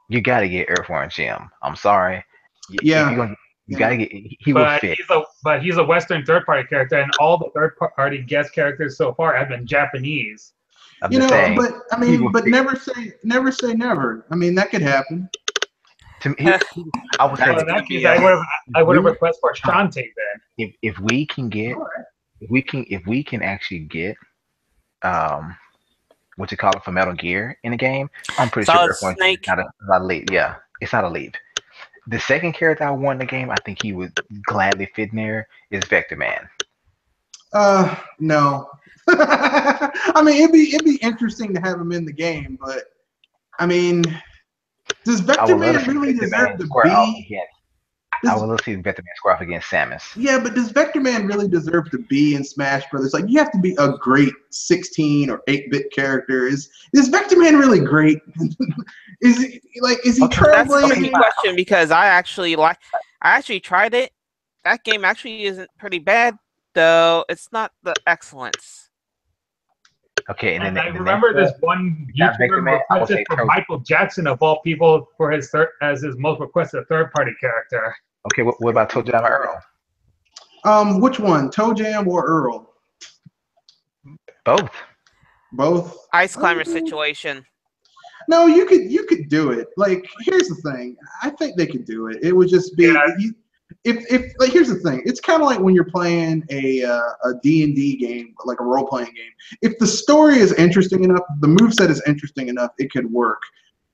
you got to get Earthworm Jim. I'm sorry. You got to get. He will fit. But he's a Western third-party character, and all the third-party guest characters so far have been Japanese. But never say never. I mean, that could happen. To me, I would say in that case, I would have requested for Shantae then. If we can actually get what you call it for Metal Gear in the game, I'm pretty sure Earthworm Jim is not a leap. Yeah, it's not a leap. The second character I want in the game, I think he would gladly fit in there, is Vector Man. No. I mean, it'd be interesting to have him in the game, but I mean, does Vector Man really deserve to be? I would love to see Vector Man square off against Samus. Yeah, but does Vector Man really deserve to be in Smash Brothers? Like, you have to be a great 16 or 8-bit character. Is Vector Man really great? Is he trailblazing? That's a good question, because I actually tried it. That game actually isn't pretty bad, though it's not the excellence. Okay, and I remember this one YouTuber requested for Michael Jackson of all people for his most requested third-party character. Okay, what about Toe Jam or Earl? Which one, Toe Jam or Earl? Both. Ice climber situation. No, you could do it. Like, here's the thing. I think they could do it. It would just be if here's the thing. It's kind of like when you're playing a D&D game, like a role-playing game. If the story is interesting enough, the moveset is interesting enough, it could work.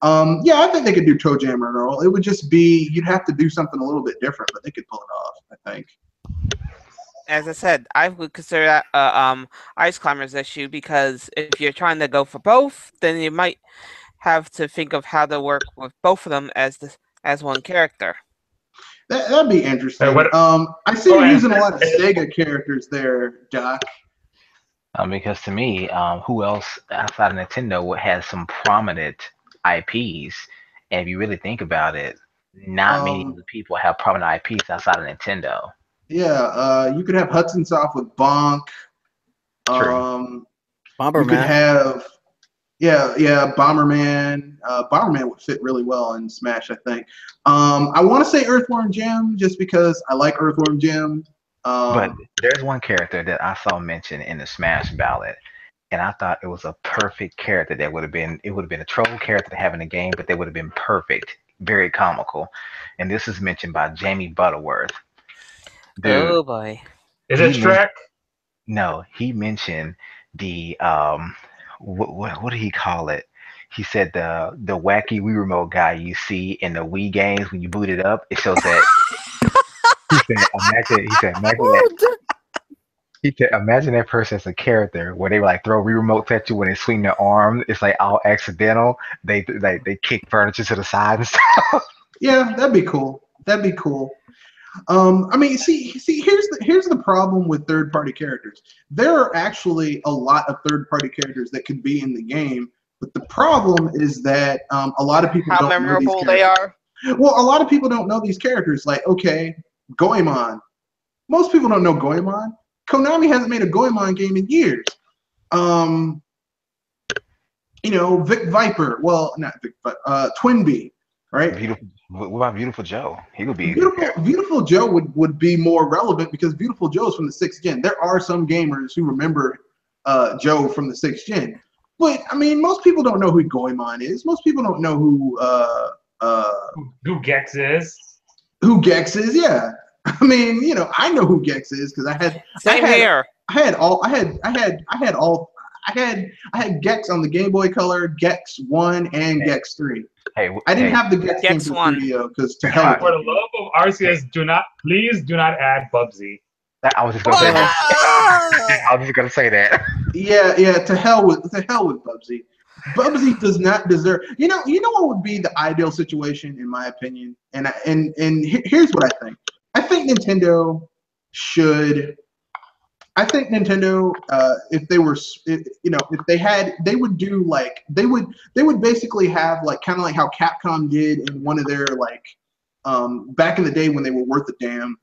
Yeah, I think they could do Toe Jam or Earl. It would just be you'd have to do something a little bit different, but they could pull it off. I think. As I said, I would consider that Ice Climber's issue because if you're trying to go for both, then you might have to think of how to work with both of them as one character. That'd be interesting. I see you're using a lot of Sega characters there, Doc. Because to me, who else outside of Nintendo has some prominent IPs? And if you really think about it, not many of the people have prominent IPs outside of Nintendo. Yeah, you could have Hudson Soft with Bonk. True. Bomberman. You could have, Bomberman. Bomberman would fit really well in Smash, I think. I want to say Earthworm Jim just because I like Earthworm Jim. But there's one character that I saw mentioned in the Smash ballot, and I thought it was a perfect character that would have been a troll character to have in the game, but they would have been perfect, very comical. And this is mentioned by Jamie Butterworth. Dude, Oh boy. Is it Shrek? No, he mentioned the what did he call it? He said the wacky Wii remote guy you see in the Wii games when you boot it up, it shows that. Imagine that person as a character where they like throw Wii remotes at you when they swing their arm. It's like all accidental. They kick furniture to the side and stuff. Yeah, that'd be cool. I mean, see, here's the problem with third-party characters. There are actually a lot of third-party characters that could be in the game, but the problem is that a lot of people don't know these characters. They are. Well, a lot of people don't know these characters. Like, okay, Goemon. Most people don't know Goemon. Konami hasn't made a Goemon game in years. Vic Viper. Well, not Vic, but Twinbee, right? What about Beautiful Joe? He would be Beautiful Joe would be more relevant because Beautiful Joe is from the 6th gen. There are some gamers who remember Joe from the 6th gen. But, I mean, most people don't know who Goemon is. Most people don't know who Gex is. Who Gex is, yeah. I mean, I know who Gex is because I had Gex on the Game Boy Color, Gex 1, and Gex 3. I didn't have the Gex game for the video because to hell. For the love of Arceus, please do not add Bubsy. I was just gonna say that. I was just gonna say that. Yeah. To hell with Bubsy. Bubsy does not deserve. You know what would be the ideal situation in my opinion, and here's what I think. I think Nintendo should. I think Nintendo, if they would do like they would basically have like kind of like how Capcom did in one of their like back in the day when they were worth a damn.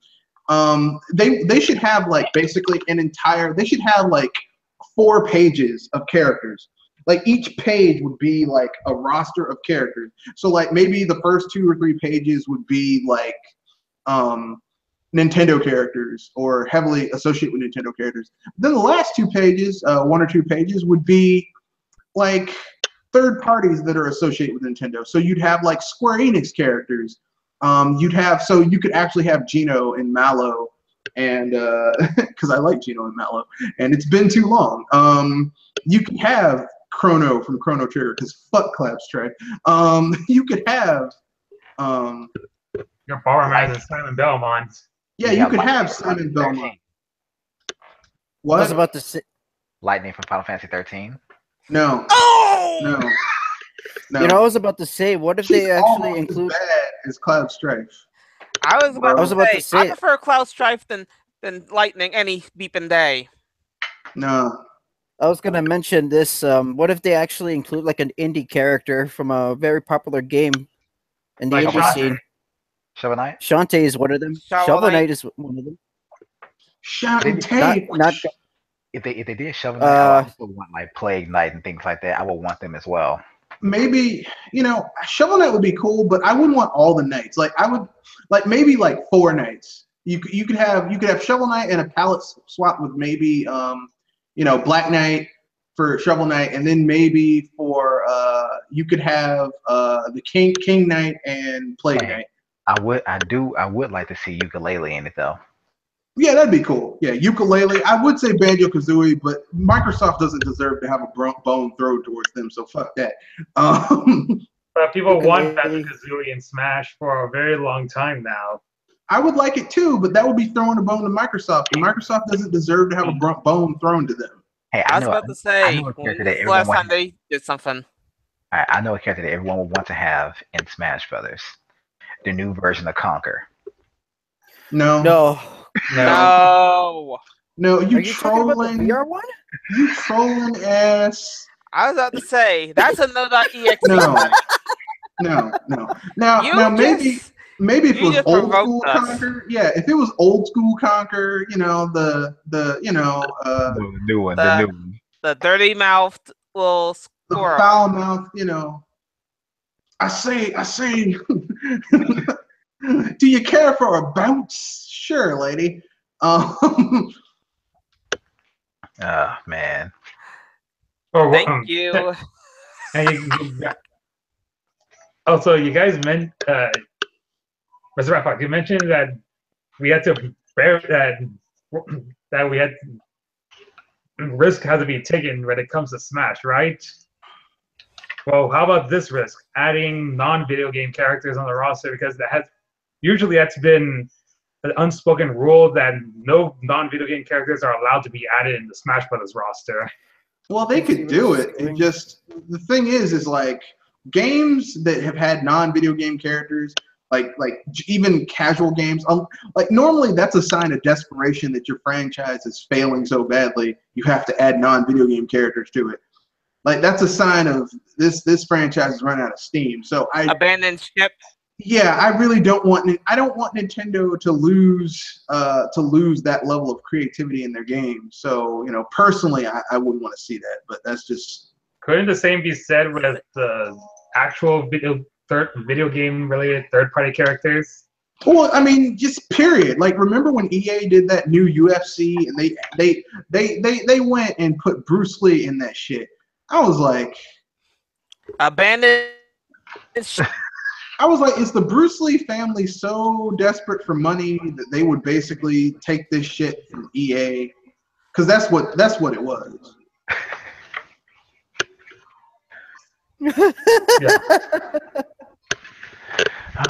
They should have like basically they should have like 4 pages of characters. Like each page would be like a roster of characters. So like maybe the first 2 or 3 pages would be like Nintendo characters or heavily associated with Nintendo characters. Then the last 2 pages, 1 or 2 pages, would be like third parties that are associated with Nintendo. So you'd have like Square Enix characters. You could actually have Gino and Mallow, and because I like Gino and Mallow, and it's been too long. You could have Chrono from Chrono Trigger because fuck Clapstrap. You could have your Powerman is Simon Belmont. Yeah, you could have Simon Belmont. What? I was about to say Lightning from Final Fantasy 13. No. Oh! No. I was about to say, what if they actually include? As bad as Cloud Strife. I was about to say I prefer Cloud Strife than Lightning any beeping day. No. I was gonna mention this. What if they actually include like an indie character from a very popular game in the indie scene? Shovel Knight? Shantae is one of them. Shovel Knight is one of them. Shantae. Not if they did Shovel Knight, I also want like Plague Knight and things like that. I would want them as well. Maybe Shovel Knight would be cool, but I wouldn't want all the knights. Like I would like maybe like 4 knights. You could have Shovel Knight and a palette swap with maybe Black Knight for Shovel Knight, and then maybe for you could have the King Knight and Plague Knight. I would like to see Ukulele in it though. Yeah, that'd be cool. Yeah, Ukulele. I would say Banjo-Kazooie, but Microsoft doesn't deserve to have a bone thrown towards them, so fuck that. People want Ukulele. Banjo-Kazooie in Smash for a very long time now. I would like it too, but that would be throwing a bone to Microsoft. And Microsoft doesn't deserve to have a bone thrown to them. Hey, I I was know, about to I say, know a when character was that the everyone last would, time they did something? I know a character that everyone would want to have in Smash Brothers. The new version of Conquer. No, No. No. no, Are you you talking about the trolling, VR one? you trolling ass. I was about to say, that's another EXE. No, buddy. no, no. Now, You maybe just, if it you was just old provoked school us. Conquer, yeah, if it was old school Conquer, the The new one. The The- new one. the dirty mouthed little the squirrel. foul mouth, I say, do you care for a bounce? Sure, lady. Oh man. Or Thank you. And also, you guys meant, Mr. Rafa, you mentioned that we had to bear that we had risk has to be taken when it comes to Smash, right? Well, how about this risk? Adding non-video game characters on the roster, because usually that's been an unspoken rule that no non-video game characters are allowed to be added in the Smash Brothers roster. Well, they could do it. It just, the thing is like games that have had non-video game characters, like even casual games, like normally that's a sign of desperation that your franchise is failing so badly you have to add non-video game characters to it. Like that's a sign of this franchise is running out of steam. So Abandoned ship. yeah, I really don't want Nintendo to lose that level of creativity in their games. So, personally I wouldn't want to see that, but that's just. Couldn't the same be said with the actual video game related third-party characters? Well, I mean, just period. Like, remember when EA did that new UFC and they went and put Bruce Lee in that shit? I was like, Abandoned ship. I was like, is the Bruce Lee family so desperate for money that they would basically take this shit from EA? Because that's what it was. Yeah.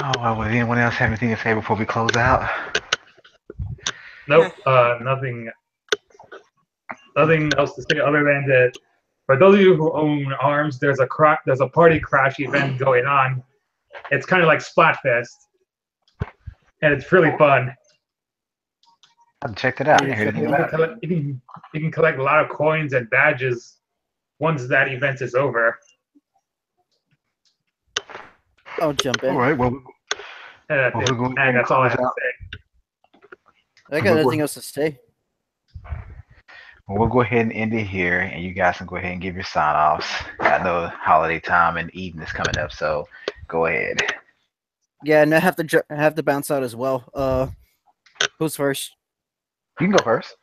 Oh, well, would anyone else have anything to say before we close out? Nope. Nothing else to say other than that. For those of you who own ARMS, there's a party crash event going on. It's kind of like Splatfest, and it's really fun. I've checked it out. I didn't hear anything about it. You can collect a lot of coins and badges once that event is over. I'll jump in. All right. Well, And that's, Well, it. we're going And to that's all I close have to out. say. I got nothing else to say. well, we'll go ahead and end it here, and you guys can go ahead and give your sign-offs. I know holiday time and evening is coming up, so go ahead. Yeah, and I have to bounce out as well. Who's first? You can go first.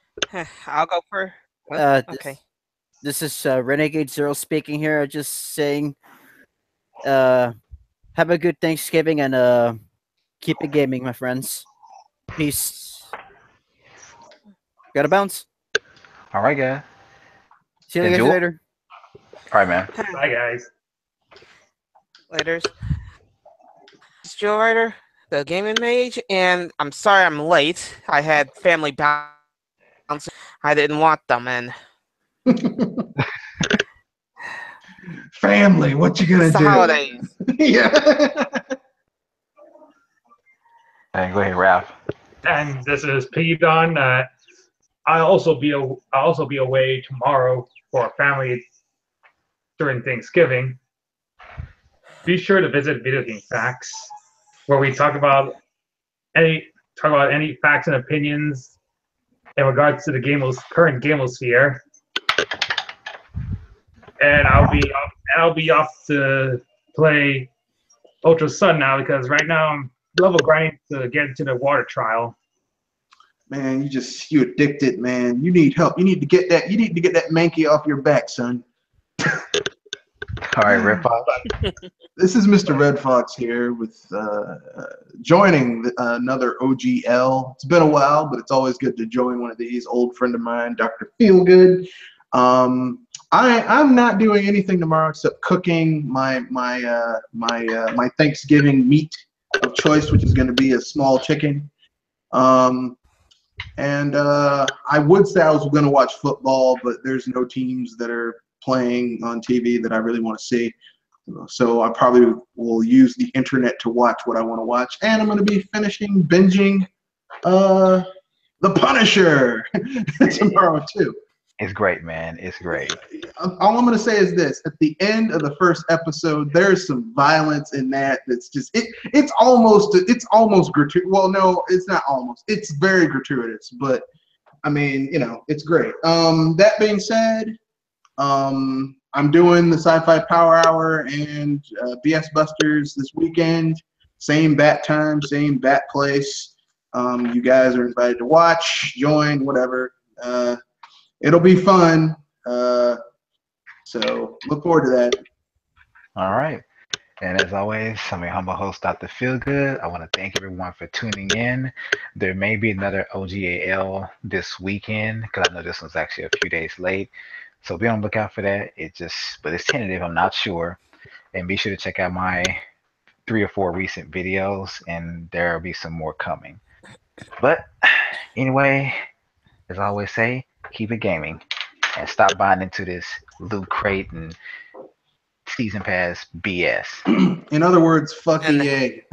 I'll go for. Okay. This is Renegade Zero speaking here. Just saying, have a good Thanksgiving and keep it gaming, my friends. Peace. Gotta bounce. All right, guys. See you guys Enjoy. later. All right, man. Bye, guys. Laters. It's Joe Ryder, the gaming mage, and I'm sorry I'm late. I had family bounce. I didn't want them, and Family, what you gonna it's the do? holidays. Yeah. Hey, go ahead, Ralph. And this is Piggy Don. I'll also be away tomorrow for family during Thanksgiving. Be sure to visit Video Game Facts, where we talk about any facts and opinions in regards to the current gamosphere. And I'll be off to play Ultra Sun now, because right now I'm level grinding to get into the water trial. Man, you addicted, man. You need help. You need to get that Mankey off your back, son. All right, Red Fox. This is Mr. Red Fox here with joining another OGL. It's been a while, but it's always good to join one of these. Old friend of mine, Dr. Feelgood. I'm not doing anything tomorrow except cooking my Thanksgiving meat of choice, which is going to be a small chicken. And I would say I was going to watch football, but there's no teams that are playing on TV that I really want to see. So I probably will use the internet to watch what I want to watch. And I'm going to be binging The Punisher tomorrow too. It's great, man. It's great. All I'm going to say is this: at the end of the first episode, there's some violence in that. That's just it's almost gratuitous. Well, no, it's not almost. It's very gratuitous, but I mean, it's great. That being said, I'm doing the Sci-Fi Power Hour and BS Busters this weekend. Same bat time, same bat place. You guys are invited to watch, join, whatever. It'll be fun. So look forward to that. All right. And as always, I'm your humble host, Dr. Feelgood. I want to thank everyone for tuning in. There may be another OGAL this weekend because I know this one's actually a few days late. So be on the lookout for that. But it's tentative. I'm not sure. And be sure to check out my 3 or 4 recent videos, and there will be some more coming. But anyway, as I always say, keep it gaming and stop buying into this loot crate and season pass BS. In other words, fuck EA.